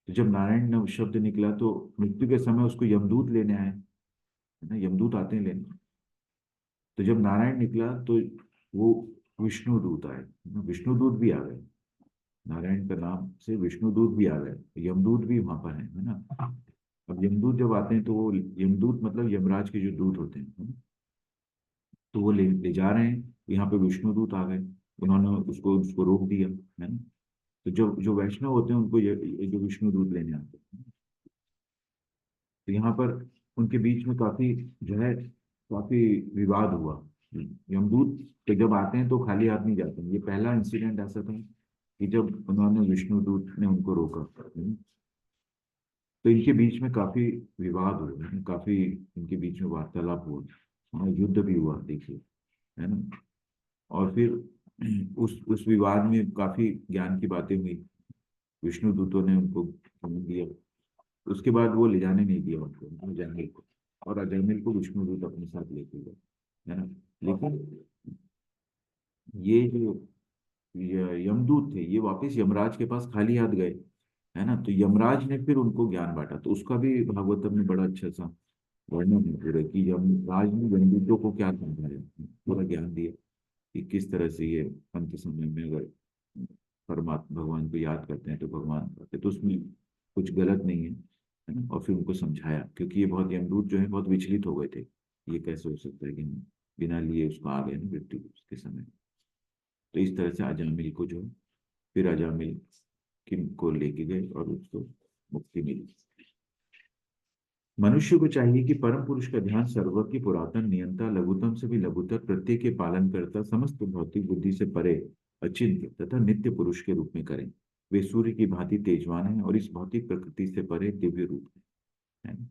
A: तो जब नारायण न शब्द निकला तो मृत्यु के समय उसको यमदूत लेने आए, है ना, यमदूत आते हैं लेने। तो जब नारायण निकला तो वो विष्णु दूत आए, है ना, विष्णु दूत भी आ गए। नारायण का नाम से विष्णु दूत भी आ गए, यमदूत भी वहां पर है ना। अब यमदूत जब आते हैं तो वो यमदूत मतलब यमराज के जो दूत होते हैं, है ना? तो वो ले ले जा रहे हैं, यहाँ पे विष्णु दूत आ गए। उन्होंने उसको उसको रोक दिया, है ना। तो जो जो वैष्णव होते हैं उनको ये जो विष्णु दूत लेने आते हैं। तो यहाँ पर उनके बीच में काफी जो है काफी विवाद हुआ। यमदूत तो जब आते हैं तो खाली हाथ नहीं जाते हैं। ये पहला इंसिडेंट ऐसा था कि जब उन्होंने विष्णु दूत ने उनको रोका, है ना। तो इनके बीच में काफी विवाद हुए, है ना, काफी इनके बीच में वार्तालाप हुआ, हाँ, युद्ध भी हुआ देखिए, है ना। और फिर उस विवाद में काफी ज्ञान की बातें हुई। विष्णु दूतों ने उनको समझ दिया। उसके बाद वो ले जाने नहीं दिया उनको, अजैमिल को। और अजैमिल को विष्णु दूत अपने साथ लेके गए, है ना। लेकिन ये जो यमदूत थे, ये वापस यमराज के पास खाली हाथ गए, है ना। तो यमराज ने फिर उनको ज्ञान बांटा। तो उसका भी भागवतम में बड़ा अच्छा सा वर्णन है पूरा कि यमराज ने यमदूतों को क्या समझाया, पूरा ज्ञान दिया कि किस तरह से ये अंत समय में अगर परमात्मा भगवान को याद करते हैं तो भगवान करते, तो उसमें कुछ गलत नहीं है ना। और फिर उनको समझाया, क्योंकि ये बहुत यमदूत जो है बहुत विचलित हो गए थे। ये कैसे हो सकता है कि हम बिना लिए उसको आ गए ना मृत्यु के समय। तो इस तरह से अजामिल को जो है फिर अजामिल किन को लेके गए और उसको मुक्ति मिली। मनुष्य को चाहिए कि परम पुरुष का ध्यान सर्वज्ञ पुरातन नियंता लघुतम से भी लघुतर प्रत्येक के पालन करता समस्त भौतिक बुद्धि से परे अचिंत्य तथा नित्य पुरुष के रूप में करें। वे सूर्य की भांति तेजवान है और इस भौतिक प्रकृति से परे दिव्य रूप है ना?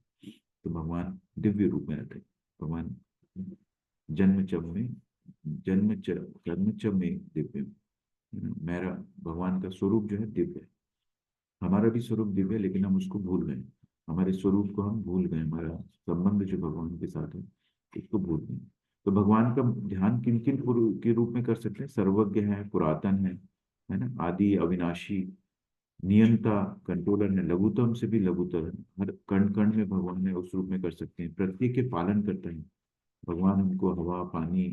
A: तो भगवान दिव्य रूप में रहते हैं। भगवान जन्मचम में जन्मचम में दिव्य है ना? मेरा भगवान का स्वरूप जो है दिव्य है। हमारा भी स्वरूप दिव्य है, लेकिन हम उसको भूल गए। हमारे स्वरूप को हम भूल गए, हमारा संबंध जो भगवान के साथ है उसको भूल गए। तो भगवान का ध्यान किन किन के रूप में कर सकते हैं? सर्वज्ञ है, पुरातन है ना, आदि अविनाशी, नियंता कंट्रोलर है, लघुतम से भी लघुतर है, हर कण कण में भगवान है उस रूप में कर सकते हैं। प्रत्येक के पालन करते हैं भगवान, उनको हवा पानी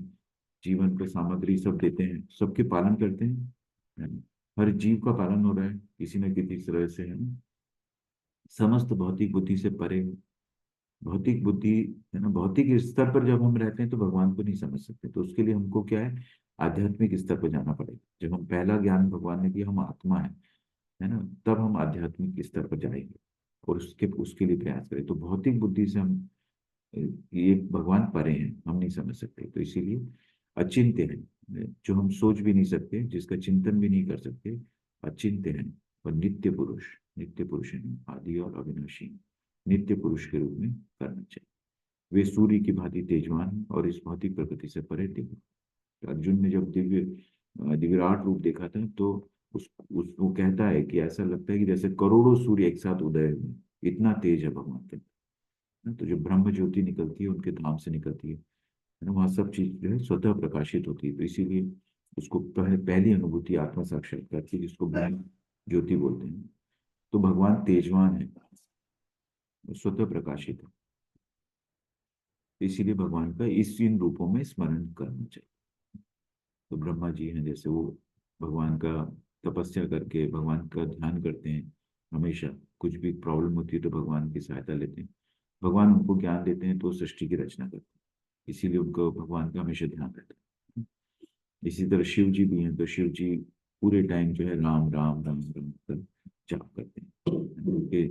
A: जीवन का सामग्री सब देते हैं, सबके पालन करते हैं, है ना? हर जीव का पालन हो रहा है किसी न किसी तरह से, है ना। समस्त भौतिक बुद्धि से परे है। भौतिक बुद्धि, है ना, भौतिक स्तर पर जब हम रहते हैं तो भगवान को नहीं समझ सकते। तो उसके लिए हमको क्या है, आध्यात्मिक स्तर पर जाना पड़ेगा। जब हम पहला ज्ञान भगवान ने दिया हम आत्मा है ना, तब हम आध्यात्मिक स्तर पर जाएंगे और उसके उसके लिए प्रयास करें। तो भौतिक बुद्धि से हम ये भगवान परे हैं, हम नहीं समझ सकते। तो इसीलिए अचिंत्य है, जो हम सोच भी नहीं सकते, जिसका चिंतन भी नहीं कर सकते, अचिंत्य है। और नित्य पुरुष, नित्य पुरुष है, आदि और अविनाशी, नित्य पुरुष के रूप में करना चाहिए। वे सूर्य की भांति तेजवान हैं और इस भौतिक प्रकृति से परे दिव्य। अर्जुन ने जब दिव्यराट रूप देखा था तो वो कहता है कि ऐसा लगता है कि जैसे करोड़ों सूर्य एक साथ उदय हुए, इतना तेज है भगवान के अंदर। तो जो ब्रह्म ज्योति निकलती है उनके धाम से निकलती है ना, वहाँ सब चीज जो है स्वतः प्रकाशित होती है। तो इसीलिए उसको पहली अनुभूति आत्मा साक्षात्कार की, जिसको ब्रह्म ज्योति बोलते हैं। तो भगवान तेजवान है, वो स्वतः प्रकाशित है। तो इसीलिए भगवान का इन रूपों में स्मरण करना चाहिए। तो ब्रह्मा जी हैं, जैसे वो भगवान का तपस्या करके भगवान का ध्यान करते हैं, हमेशा कुछ भी प्रॉब्लम होती है तो भगवान की सहायता लेते हैं। भगवान उनको ज्ञान देते हैं तो सृष्टि की रचना करते हैं, इसीलिए उनको भगवान का हमेशा ध्यान रहता है। इसी तरह शिव जी भी हैं, तो शिव जी पूरे टाइम जो है राम राम राम राम कर जाप करते हैं। उनके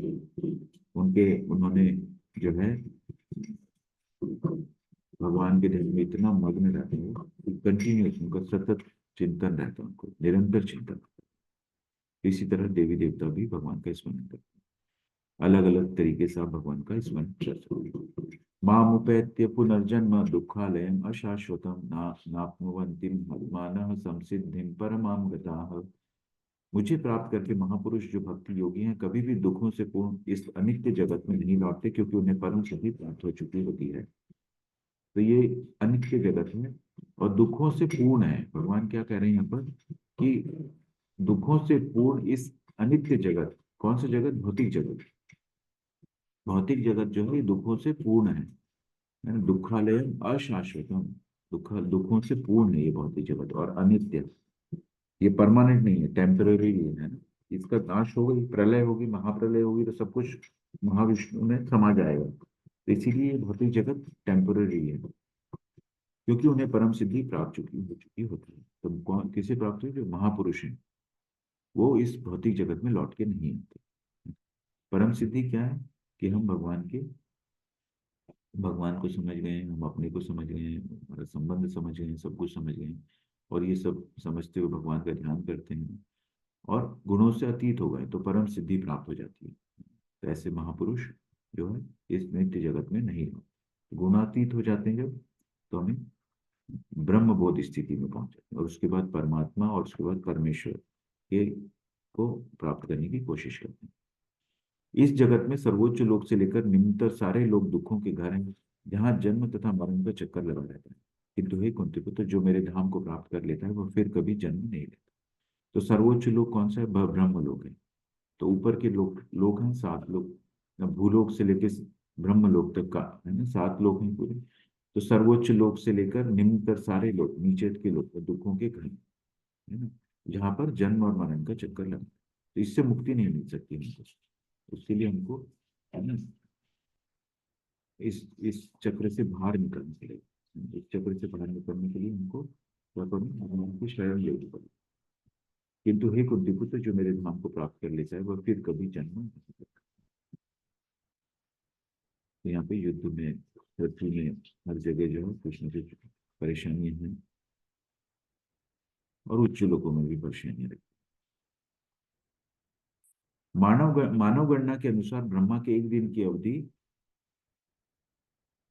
A: उनके उन्होंने जो है भगवान के ध्यान में इतना मग्न रहते हैं कि कंटिन्यूस उनका सतत चिंतन रहता है, उनको निरंतर चिंतन। इसी तरह देवी देवता भी भगवान का स्मरण करते हैं, अलग अलग तरीके से आप भगवान का स्मरण कर सकते हैं। मामुपैत्य पुनर्जन्म दुःखालयम् अशाश्वतम् नाप्नुवन्ति महात्मानः संसिद्धिं परमां गताः। मुझे प्राप्त करके महापुरुष जो भक्ति योगी हैं कभी भी दुखों से पूर्ण इस अनित्य जगत में नहीं लौटते, क्योंकि उन्हें परम सिद्धि प्राप्त हो चुकी होती है। तो ये अनित्य जगत है और दुखों से पूर्ण है। भगवान क्या कह रहे हैं यहाँ पर कि दुखों से पूर्ण इस अनित्य जगत, कौन सा जगत? भौतिक जगत। भौतिक जगत जो है दुखों से पूर्ण है ना, दुखालय अशाश्वतम। दुखों से पूर्ण है ये भौतिक जगत और अनित्य। ये परमानेंट नहीं है, टेम्पररी है ना। इसका नाश होगा, प्रलय होगी, महाप्रलय होगी तो सब कुछ महाविष्णु में समा जाएगा। तो इसीलिए ये भौतिक जगत टेम्पररी है, क्योंकि उन्हें परम सिद्धि प्राप्त हो चुकी होती है। तो कौन किसे प्राप्त हुई? जो महापुरुष हैं, वो इस भौतिक जगत में लौट के नहीं आते। परम सिद्धि क्या है? कि हम भगवान को समझ गए, हम अपने को समझ गए, हमारा संबंध समझ गए, सब कुछ समझ गए, और ये सब समझते हुए भगवान का ध्यान करते हैं और गुणों से अतीत हो गए तो परम सिद्धि प्राप्त हो जाती है। तो ऐसे महापुरुष जो है इस नित्य जगत में नहीं रहते, गुणातीत हो जाते हैं जब, तो हमें ब्रह्म बोध स्थिति में पहुंच जाते हैं, और उसके बाद परमात्मा और उसके बाद परमेश्वर के को प्राप्त करने की कोशिश करते हैं। इस जगत में सर्वोच्च लोक से लेकर निम्नतर सारे लोग दुखों के घर हैं, जहाँ जन्म तथा मरण का चक्कर लगा रहता है। किंतु हे कुंती पुत्र, जो मेरे धाम को प्राप्त कर लेता है वह फिर कभी जन्म नहीं लेता। तो सर्वोच्च लोक कौन सा है? ब्रह्म लोक है। तो ऊपर के लोक हैं 7 लोक, भूलोक से लेकर ब्रह्म लोक तक का है ना, 7 लोक हैं पूरे। तो सर्वोच्च लोक से लेकर निम्नतर सारे लोक, नीचे के लोक दुखों के घर है ना, जहाँ पर जन्म और मरण का चक्कर लगता है। तो इससे मुक्ति नहीं मिल सकती हमको। उसके लिए हमको है ना इस चक्र से बाहर निकलने के लिए, इस चक्र से बाहर निकलने के लिए हमको क्या करना? भगवान की शरण लेनी पड़ेगी। किंतु हे कुंती पुत्र, जो मेरे धाम को प्राप्त कर लेता है वह फिर कभी जन्म नहीं लेता। तो यहाँ पे युद्ध में, पृथ्वी में, हर जगह जो है कुछ न कुछ परेशानियां हैं, और उच्च लोगों में भी परेशानियां रहती। मानव गणना के अनुसार ब्रह्मा के एक दिन की अवधि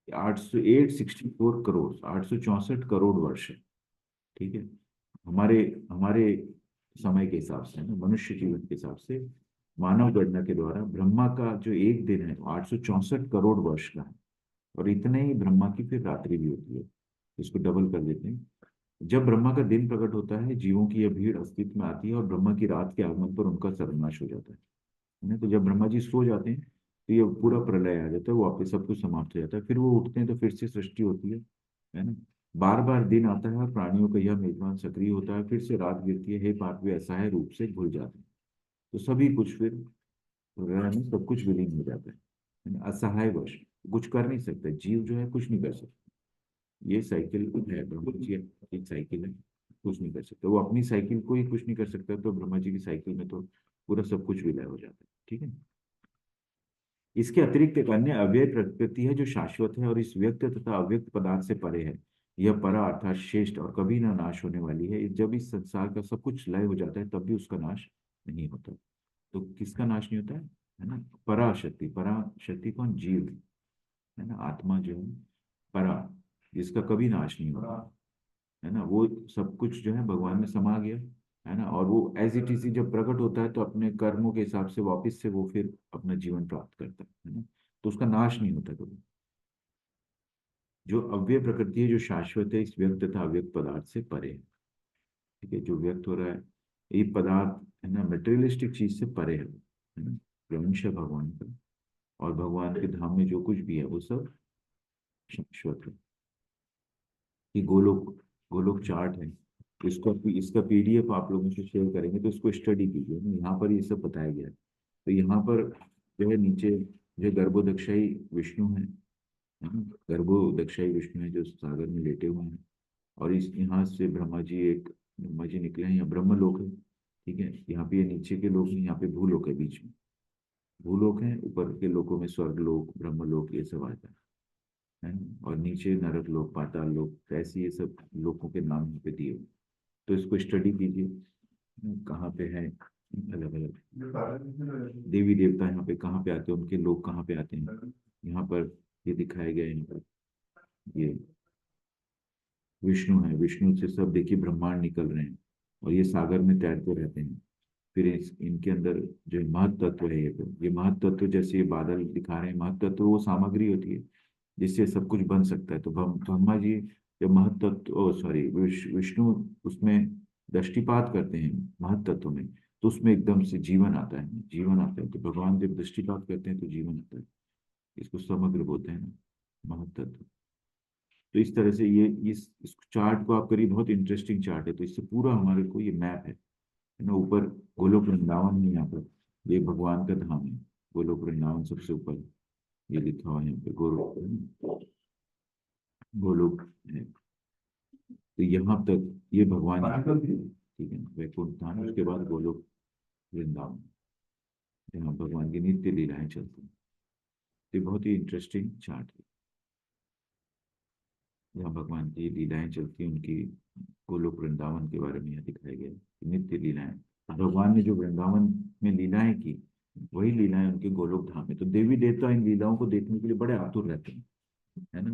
A: 864 करोड़ वर्ष है। ठीक है, हमारे हमारे समय के हिसाब से ना, मनुष्य जीवन के हिसाब से मानव गणना के द्वारा ब्रह्मा का जो एक दिन है वो 864 करोड़ वर्ष का है। और इतने ही ब्रह्मा की फिर रात्रि भी होती है, इसको डबल कर देते हैं। जब ब्रह्मा का दिन प्रकट होता है, जीवों की यह भीड़ अस्तित्व में आती है और ब्रह्मा की रात के आगमन पर उनका सर्वनाश हो जाता है ना। तो जब ब्रह्मा जी सो जाते हैं तो ये पूरा प्रलय आ जाता है, वो वापस सब कुछ समाप्त हो जाता है। फिर वो उठते हैं तो फिर से सृष्टि होती है ना। बार बार दिन आता है और प्राणियों का यह मेजबान सक्रिय होता है, फिर से रात गिरती है, हे पार्थ वे असहाय रूप से भूल जाते हैं। तो सभी कुछ फिर वगैरह में सब कुछ विलीन हो जाता है ना? असहाय वश, कुछ कर नहीं सकता जीव, जो है कुछ नहीं कर सकता। ये साइकिल है, ब्रह्मा जी एक साइकिल है, कुछ नहीं कर सकता। वो अपनी साइकिल को ही कुछ नहीं कर सकता, तो ब्रह्मा जी की साइकिल में तो पूरा सब कुछ विलय हो जाता है। ठीक है, इसके अतिरिक्त एक अन्य अव्यय प्रकृति है जो शाश्वत है और इस व्यक्त तथा अव्यक्त पदार्थ से परे है। यह परा अर्थात श्रेष्ठ और कभी ना नाश होने वाली है। जब इस संसार का सब कुछ लय हो जाता है तब भी उसका नाश नहीं होता। तो किसका नाश नहीं होता है ना? पराशक्ति। पराशक्ति कौन? जीव है ना, आत्मा जो है परा, जिसका कभी नाश नहीं होता है ना, वो सब कुछ जो है भगवान में समा गया, है ना। और वो एज इट इज जब प्रकट होता है तो अपने कर्मों के हिसाब से वापस से वो फिर अपना जीवन प्राप्त करता है ना। तो उसका नाश नहीं होता कभी। जो अव्यय प्रकृति है, जो शाश्वत है, इस व्यक्त तथा अव्यक्त पदार्थ से परे है। ठीक है, जो व्यक्त हो रहा है ये पदार्थ, है ना, मटेरियलिस्टिक चीज से परे है ना। प्रवंश है भगवान का, और भगवान के धाम में जो कुछ भी है वो सब शाश्वत है। ये गोलोक, गोलोक चार्ट है। तो इसका पीडीएफ आप लोगों से शेयर करेंगे तो इसको स्टडी कीजिए ना, यहाँ पर ये सब बताया गया है। तो यहाँ पर जो है नीचे जो गर्भोदक्षाई विष्णु है ना, गर्भोदक्षाई विष्णु है जो सागर में लेटे हुए हैं। और इस यहाँ से ब्रह्मा जी निकले हैं, यहाँ ब्रह्मलोक है। ठीक है, यहाँ पे ये नीचे के लोग हैं, यहाँ पे भूलोक है बीच में। भूलोक है, ऊपर के लोकों में स्वर्ग लोक, ब्रह्मलोक, ये सब आता है ना। और नीचे नरक लोक, पाताल लोक, ऐसे ये सब लोकों के नाम यहाँ पे दिए हुए। तो इसको स्टडी कीजिए, कहाँ पे है, अलग अलग देवी देवता यहाँ पे कहाँ पे आते हैं, उनके लोग कहाँ पे आते हैं, यहाँ पर ये दिखाया गया है। यहाँ पर ये विष्णु है, विष्णु से सब देखिए ब्रह्मांड निकल रहे हैं, और ये सागर में तैरते रहते हैं। फिर इनके अंदर जो महत तत्व है, ये महत तत्व, जैसे ये बादल दिखा रहे हैं, महत तत्व वो सामग्री होती है जिससे सब कुछ बन सकता है। तो ब्रह्मा जी जब महत तत्व, ओ सॉरी, विष्णु उसमें दृष्टिपात करते हैं महत तत्व में, तो उसमें एकदम से जीवन आता है, जीवन आता है। तो भगवान जब दृष्टिपात करते हैं तो जीवन आता है। इसको समग्र बोलते हैं ना, महत तत्व। तो इस तरह से ये इस चार्ट को आप करिए, बहुत इंटरेस्टिंग चार्ट है। तो इससे पूरा हमारे को ये मैप है ना। ऊपर गोलोक वृंदावन है, यहाँ पर ये भगवान का धाम है। गोलोक वृंदावन सबसे ऊपर ये लिखा हुआ है यहाँ पे, गोलोक, गोलोक है। तो यहाँ तक ये भगवान है, ठीक है ना, वैकुंठ धाम, उसके बाद गोलोक वृंदावन, जहाँ भगवान की नित्य लीलाएं चलती हैं। ये बहुत ही इंटरेस्टिंग चार्ट है, जहाँ भगवान की लीलाएं चलती हैं, उनकी गोलोक वृंदावन के बारे में यहाँ दिखाया गया है, नित्य लीलाएं। भगवान ने जो वृंदावन में लीलाएं की, वही लीलाएं उनके गोलोक धाम में। तो देवी देवता इन लीलाओं को देखने के लिए बड़े आतुर रहते हैं, है ना।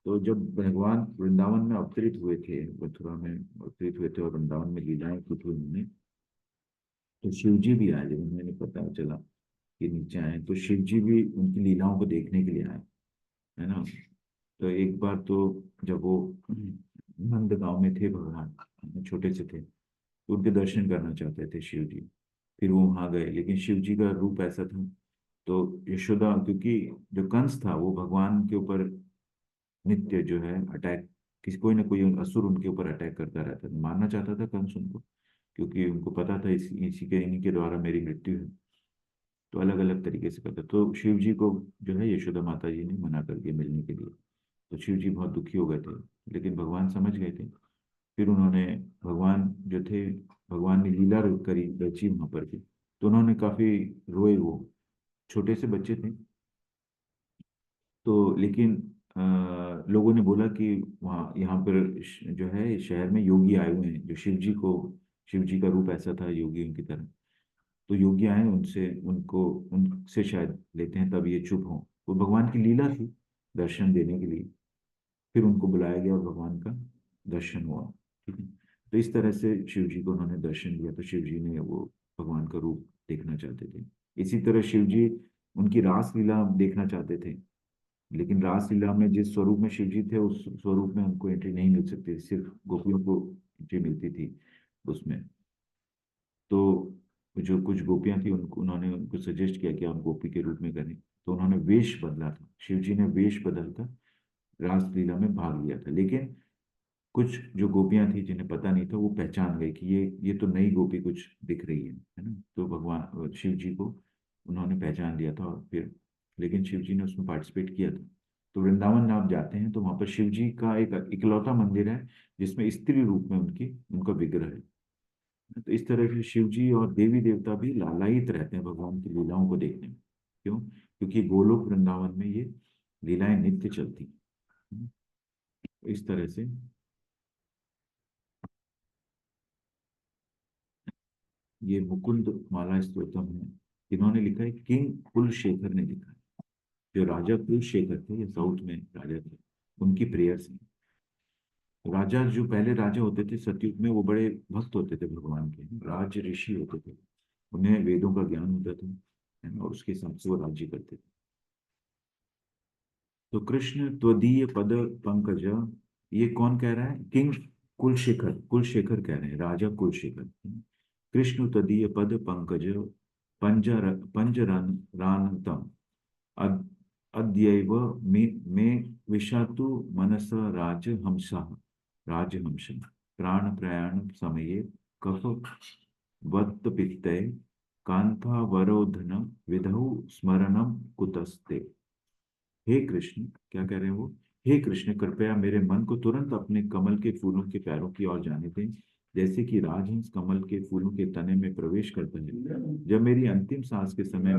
A: तो जब भगवान वृंदावन में अवतरित हुए थे, मथुरा में अवतरित हुए थे और वृंदावन में लीलाएं की थी उन्होंने, तो शिव जी भी आए। जब उन्हें पता चला कि नीचे आए, तो शिव जी भी उनकी लीलाओं को देखने के लिए आए, है ना। तो एक बार तो जब वो नंद गांव में थे, भगवान छोटे से थे, तो उनके दर्शन करना चाहते थे शिव जी। फिर वो वहां गए, लेकिन शिव जी का रूप ऐसा था, तो यशोदा, क्योंकि जो कंस था वो भगवान के ऊपर नित्य जो है अटैक, किसी कोई ना कोई असुर उनके ऊपर अटैक करता रहता था, मारना चाहता था कंस उनको, क्योंकि उनको पता था इन्हीं के द्वारा मेरी मृत्यु है। तो अलग अलग तरीके से करता, तो शिव जी को जो है यशोदा माता जी ने मना कर दिया मिलने के लिए। तो शिव जी बहुत दुखी हो गए थे, लेकिन भगवान समझ गए थे। फिर उन्होंने, भगवान जो थे, भगवान ने लीला करी रची वहां पर भी, तो उन्होंने काफी रोए। वो छोटे से बच्चे थे, तो लेकिन लोगों ने बोला कि वहाँ यहाँ पर जो है शहर में योगी आए हुए हैं, जो शिव जी का रूप ऐसा था योगी उनकी तरह। तो योगी आए, उनसे उनको उनसे शायद लेते हैं, तब ये चुप हों। वो भगवान की लीला थी दर्शन देने के लिए। फिर उनको बुलाया गया और भगवान का दर्शन हुआ। ठीक है, तो इस तरह से शिव जी को उन्होंने दर्शन दिया। तो शिव जी ने वो भगवान का रूप देखना चाहते थे। इसी तरह शिव जी उनकी रास लीला देखना चाहते थे, लेकिन रासलीला में जिस स्वरूप में शिव जी थे उस स्वरूप में उनको एंट्री नहीं मिल सकती, सिर्फ गोपियों को एंट्री मिलती थी उसमें। तो जो कुछ गोपियां थी उनको, उन्होंने उनको सजेस्ट किया कि आप गोपी के रूप में करें, तो उन्होंने वेश बदला था। शिव जी ने वेश बदलकर रासलीला में भाग लिया था। लेकिन कुछ जो गोपियां थी जिन्हें पता नहीं था, वो पहचान गए कि ये तो नई गोपी कुछ दिख रही है ना। तो भगवान शिव जी को उन्होंने पहचान लिया था, और फिर लेकिन शिव जी ने उसमें पार्टिसिपेट किया था। तो वृंदावन में आप जाते हैं तो वहां पर शिव जी का एक इकलौता मंदिर है जिसमें स्त्री रूप में उनका विग्रह है। तो इस तरह से शिव जी और देवी देवता भी लालायित रहते हैं भगवान की लीलाओं को देखने में। क्यों? क्योंकि गोलोक वृंदावन में ये लीलाएं नित्य चलती हैं। इस तरह से ये मुकुंद माला स्तोत्रम है, इन्होंने लिखा है, किंग कुलशेखर ने लिखा है। जो राजा कुलशेखर थे, ये साउथ में राजा थे, उनकी प्रेयर्स हैं। राजा जो पहले राजा होते थे सतयुग में, वो बड़े भक्त होते थे भगवान के, राज ऋषि होते थे, उन्हें वेदों का ज्ञान होता था, है ना, और उसके हिसाब से वो राज्य करते थे। तो कृष्ण त्वदीय पद पंकज, ये कौन कह रहा है? किंग कुलशेखर, कुलशेखर कह रहे हैं, राजा कुलशेखर। कृष्ण त्वदीय पद पंकज पंजरानतम अद्यैव मे विशातु मनस राजहंसः राजहंसः प्राण प्रयाण समये कफ वत्त पित्ते कांथावरोधन विधौ स्मरणम कुतस्ते। हे कृष्ण, क्या कह रहे हैं वो? हे कृष्ण, कृपया मेरे मन को तुरंत अपने कमल के फूलों के पैरों की ओर जाने दें, जैसे कि राजहंस कमल के फूलों के तने में प्रवेश करता है। जब मेरी अंतिम सांस के समय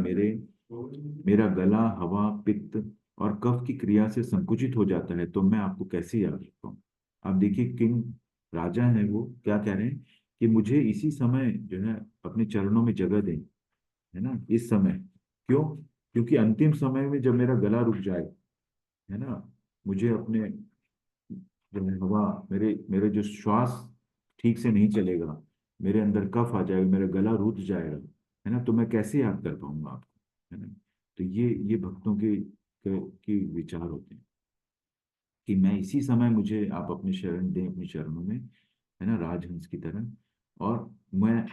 A: मेरा गला हवा पित्त और कफ की क्रिया से संकुचित हो जाता है, तो मैं आपको कैसे याद रखता हूँ? आप देखिए, किंग राजा है, वो क्या कह रहे हैं कि मुझे इसी समय जो है अपने चरणों में जगह दें, है ना, इस समय। क्यों? क्योंकि अंतिम समय में जब मेरा गला रुक जाए, है ना, मुझे अपने जो है हवा, मेरे जो श्वास ठीक से नहीं चलेगा, मेरे अंदर कफ आ जाएगा, मेरा गला रुक जाएगा, है ना, तो मैं कैसे याद कर पाऊंगा आपको, है ना। तो ये भक्तों के विचार होते हैं कि मैं इसी समय, मुझे आप अपने शरण दें, अपने चरणों में, है ना, राजहंस की तरह। और मैं,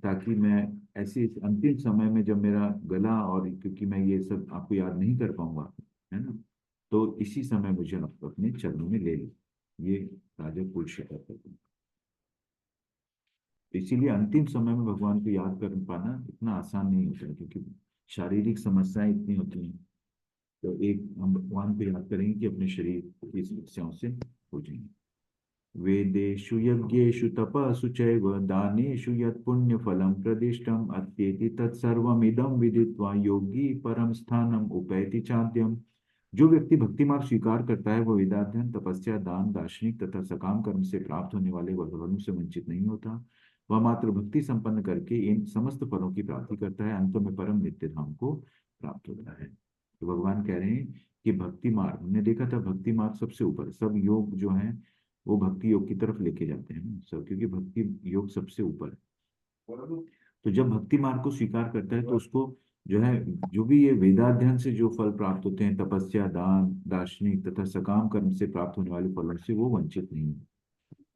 A: ताकि मैं ऐसे इस अंतिम समय में जब मेरा गला, और क्योंकि मैं ये सब आपको याद नहीं कर पाऊंगा, है ना, तो इसी समय मुझे आप अपने चरणों में ले लें। ये राजा कुलशेखर करते हैं। तो इसीलिए अंतिम समय में भगवान को याद कर पाना इतना आसान नहीं होता है, क्योंकि शारीरिक समस्याएं इतनी होती हैं। तो एक हम भगवान को याद करेंगे कि अपने शरीर की समस्याओं से हो जाएंगे। वेदेषु यज्ञेषु तपसु चैव दानेषु यत् पुण्यफलं प्रदिष्टम् अत्येति तत्सर्वमिदं विदित्वा योगी परम स्थानम उपैति चाद्यम। जो व्यक्ति भक्ति मार्ग स्वीकार करता है, वह वेदाध्ययन, तपस्या, दान, दार्शनिक तथा सकाम कर्म से प्राप्त होने वाले फलों से वंचित नहीं होता। वह मात्र भक्ति संपन्न करके इन समस्त फलों की प्राप्ति करता है, अंत में परम नित्य धाम को प्राप्त होता है। तो भगवान कह रहे हैं कि भक्ति मार्ग, हमने देखा था, भक्ति मार्ग सबसे ऊपर, सब योग जो है वो भक्ति योग की तरफ लेके जाते हैं ना सब, क्योंकि भक्ति योग सबसे ऊपर है। तो जब भक्ति मार्ग को स्वीकार करता है, तो उसको जो है, जो भी ये वेदाध्ययन से जो फल प्राप्त होते हैं, तपस्या, दान, दार्शनिक तथा सकाम कर्म से प्राप्त होने वाले फलों से वो वंचित नहीं है।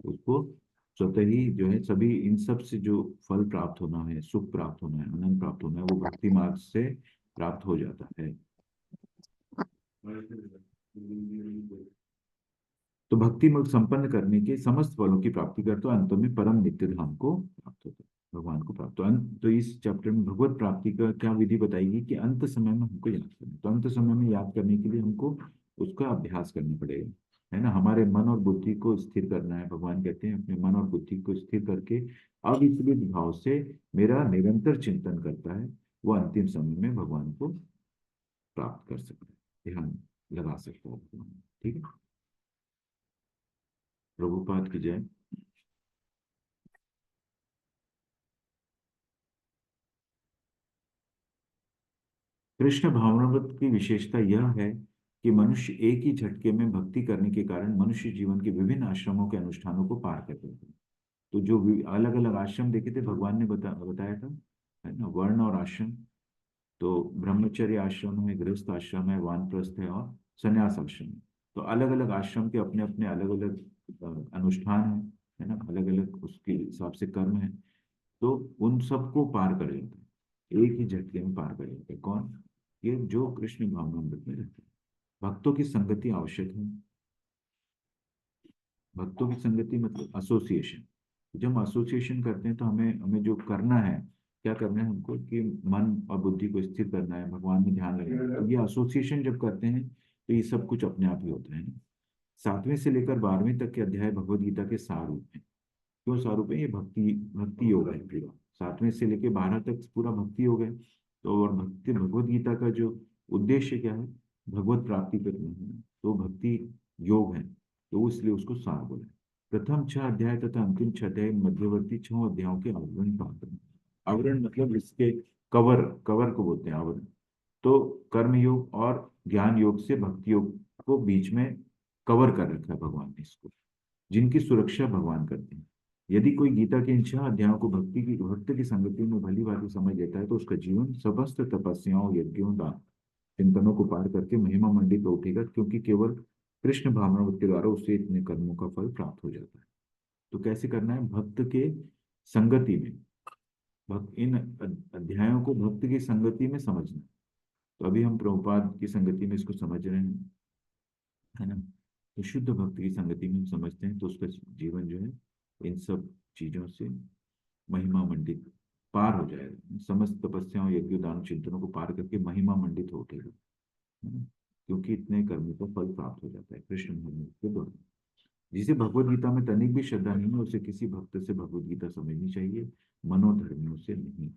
A: उसको स्वतः ही जो है सभी इन सब से जो फल प्राप्त होना है, सुख प्राप्त होना है, आनंद प्राप्त होना है, वो भक्ति मार्ग से प्राप्त हो जाता है। तो भक्ति मार्ग संपन्न करने के समस्त फलों की प्राप्ति करते हो, अंत में परम नित्य धाम को प्राप्त होता है, भगवान को प्राप्त हो। अंत, तो इस चैप्टर में भगवत प्राप्ति का क्या विधि बताएगी कि अंत समय में हमको याद करना। तो अंत समय में याद करने के लिए हमको उसका अभ्यास करना पड़ेगा, है ना। हमारे मन और बुद्धि को स्थिर करना है। भगवान कहते हैं अपने मन और बुद्धि को स्थिर करके अविचलित भाव से मेरा निरंतर चिंतन करता है, वो अंतिम समय में भगवान को प्राप्त कर सकता है, ध्यान लगा सकता है भगवान। ठीक है, प्रभुपाद की जय। कृष्ण भावनामृत की विशेषता यह है कि मनुष्य एक ही झटके में भक्ति करने के कारण मनुष्य जीवन के विभिन्न आश्रमों के अनुष्ठानों को पार कर देते हैं। तो जो अलग अलग आश्रम देखे थे भगवान ने बताया था, है ना, वर्ण और आश्रम। तो ब्रह्मचर्य आश्रम है, गृहस्थ आश्रम है, वानप्रस्थ है और संन्यास आश्रम है। तो अलग अलग आश्रम के अपने अपने अलग अलग अनुष्ठान है ना, अलग अलग उसके हिसाब से कर्म है। तो उन सबको पार कर लेता है, एक ही झटके में पार कर लेता है। कौन? ये जो कृष्ण भावनामृत में रहते हैं। भक्तों की संगति आवश्यक है। भक्तों की संगति मतलब एसोसिएशन। जब हम एसोसिएशन करते हैं, तो हमें हमें जो करना है, क्या करना है हमको, कि मन और बुद्धि को स्थिर करना है, भगवान में ध्यान लगना है। तो ये एसोसिएशन जब करते हैं, तो ये सब कुछ अपने आप ही होता है ना। 7वें से लेकर 12वें तक के अध्याय भगवद गीता के सार रूप हैं। क्यों सार रूप है? ये भक्ति भक्ति योग है पूरा। 7वें से लेकर 12 तक पूरा भक्ति योग है। तो और भक्ति भगवद गीता का जो उद्देश्य क्या है? भगवत प्राप्ति करना है, तो भक्ति योग है, तो इसलिए उसको सार बोला। प्रथम 6 अध्याय तथा अंतिम 6 अध्याय मध्यवर्ती 6 अध्यायों के आवरण प्राप्त है। आवरण मतलब इसके कवर, कवर को बोलते हैं आवरण। तो कर्म योग और ज्ञान योग से भक्ति योग को बीच में कवर कर रखा है भगवान ने इसको, जिनकी सुरक्षा भगवान करते हैं। यदि कोई गीता के इन 6 अध्यायों को भक्त की संगति में भली भांति समझ लेता है तो उसका जीवन समस्त तपस्याओं, यज्ञों, दान, चिंतनों को पार करके महिमा मंडित हो उठेगा, क्योंकि केवल कृष्ण भावनावृत्ति के द्वारा उससे इतने कर्मों का फल प्राप्त हो जाता है। तो कैसे करना है? भक्त के संगति में, भक्त इन अध्यायों को भक्त की संगति में समझना। तो अभी हम प्रभुपाद की संगति में इसको समझ रहे हैं, है ना। तो शुद्ध भक्त की संगति में हम समझते हैं तो उसका जीवन जो है इन सब चीजों से महिमा मंडित पार हो जाएगा, समस्त तपस्याओं, यज्ञ, दान, चिंतनों को पार करके महिमा मंडित हो उठेगा, है ना? क्योंकि इतने कर्मों का फल प्राप्त हो जाता है कृष्ण भगवान के द्वारा। जिसे भगवत गीता में तनिक भी श्रद्धा नहीं है उसे किसी भक्त से भगवत गीता समझनी चाहिए, मनोधर्मियों से नहीं।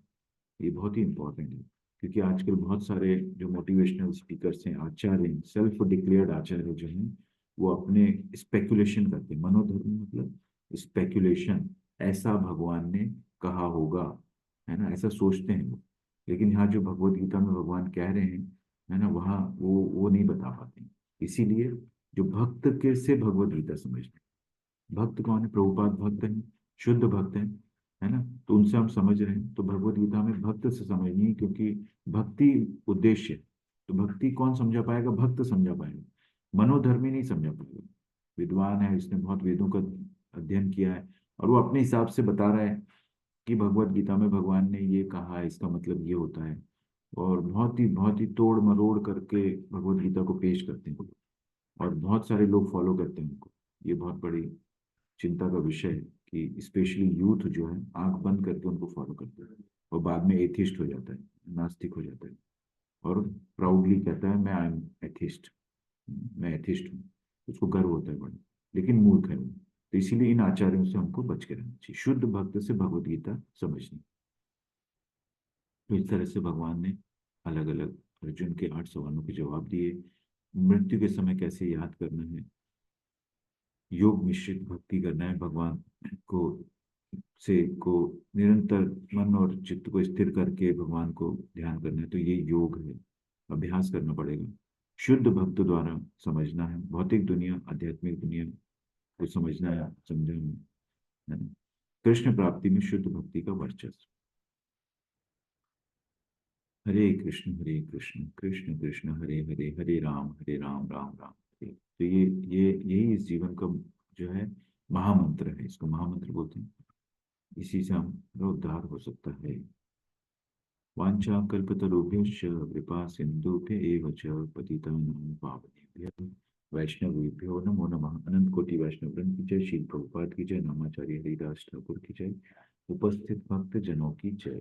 A: ये बहुत ही इंपॉर्टेंट है, क्योंकि आजकल बहुत सारे जो मोटिवेशनल स्पीकर्स हैं, आचार्य हैं, सेल्फ डिक्लेयर्ड आचार्य जो हैं, वो अपने स्पेकुलेशन करते हैं। मनोधर्म मतलब स्पेकुलेशन, ऐसा भगवान ने कहा होगा, है ना, ऐसा सोचते हैं वो। लेकिन यहाँ जो भगवत गीता में भगवान कह रहे हैं, है ना, वहाँ वो नहीं बता पाते हैं। इसीलिए जो भक्त के से भगवत गीता समझते हैं, भक्त कौन है? प्रभुपाद भक्त हैं, शुद्ध भक्त हैं, है ना, तो उनसे हम समझ रहे हैं। तो भगवत गीता में भक्त से समझनी है, क्योंकि भक्ति उद्देश्य है। तो भक्ति कौन समझा पाएगा? भक्त समझा पाएगा, मनोधर्मी नहीं समझा पाएगा। विद्वान है, इसने बहुत वेदों का अध्ययन किया है और वो अपने हिसाब से बता रहा है कि भगवत गीता में भगवान ने ये कहा है, इसका मतलब ये होता है, और बहुत ही तोड़ मरोड़ करके भगवत गीता को पेश करते हैं और बहुत सारे लोग फॉलो करते हैं उनको। ये बहुत बड़ी चिंता का विषय है कि स्पेशली यूथ जो है आंख बंद करके उनको फॉलो करते हैं और बाद में एथिस्ट हो जाता है, नास्तिक हो जाता है और प्राउडली कहता है मैं आई एम एथिस्ट, मैं एथिस्ट हूँ, उसको गर्व होता है बड़ा, लेकिन मूर्ख है वो। तो इसीलिए इन आचार्यों से हमको बच के रहना चाहिए, शुद्ध भक्त से भगवत गीता समझनी। तो इस तरह से भगवान ने अलग अलग अर्जुन के 8 सवालों के जवाब दिए। मृत्यु के समय कैसे याद करना है, योग मिश्रित भक्ति करना है, भगवान को को निरंतर मन और चित्त को स्थिर करके भगवान को ध्यान करना है, तो ये योग है, अभ्यास करना पड़ेगा। शुद्ध भक्त द्वारा समझना है, भौतिक दुनिया, आध्यात्मिक दुनिया को समझना है, समझना है ना। कृष्ण प्राप्ति में शुद्ध भक्ति का वर्चस्व। हरे कृष्ण कृष्ण कृष्ण हरे हरे, हरे राम राम राम हरे। तो ये यही इस जीवन का जो है महामंत्र है, इसको महामंत्र बोलते हैं। इसी से हमारा उद्धार हो सकता है। वांछा कल्पतरुभ्यश्च कृपा सिंधुभ्य एव च पतितानां पावनेभ्यः वैष्णवेभ्यो नमो नमः। अनंत कोटि वैष्णव वृंद की जय, श्री प्रभुपाद की जय, नामाचार्य हरिदास ठाकुर की जय, उपस्थित भक्त जनों की जय।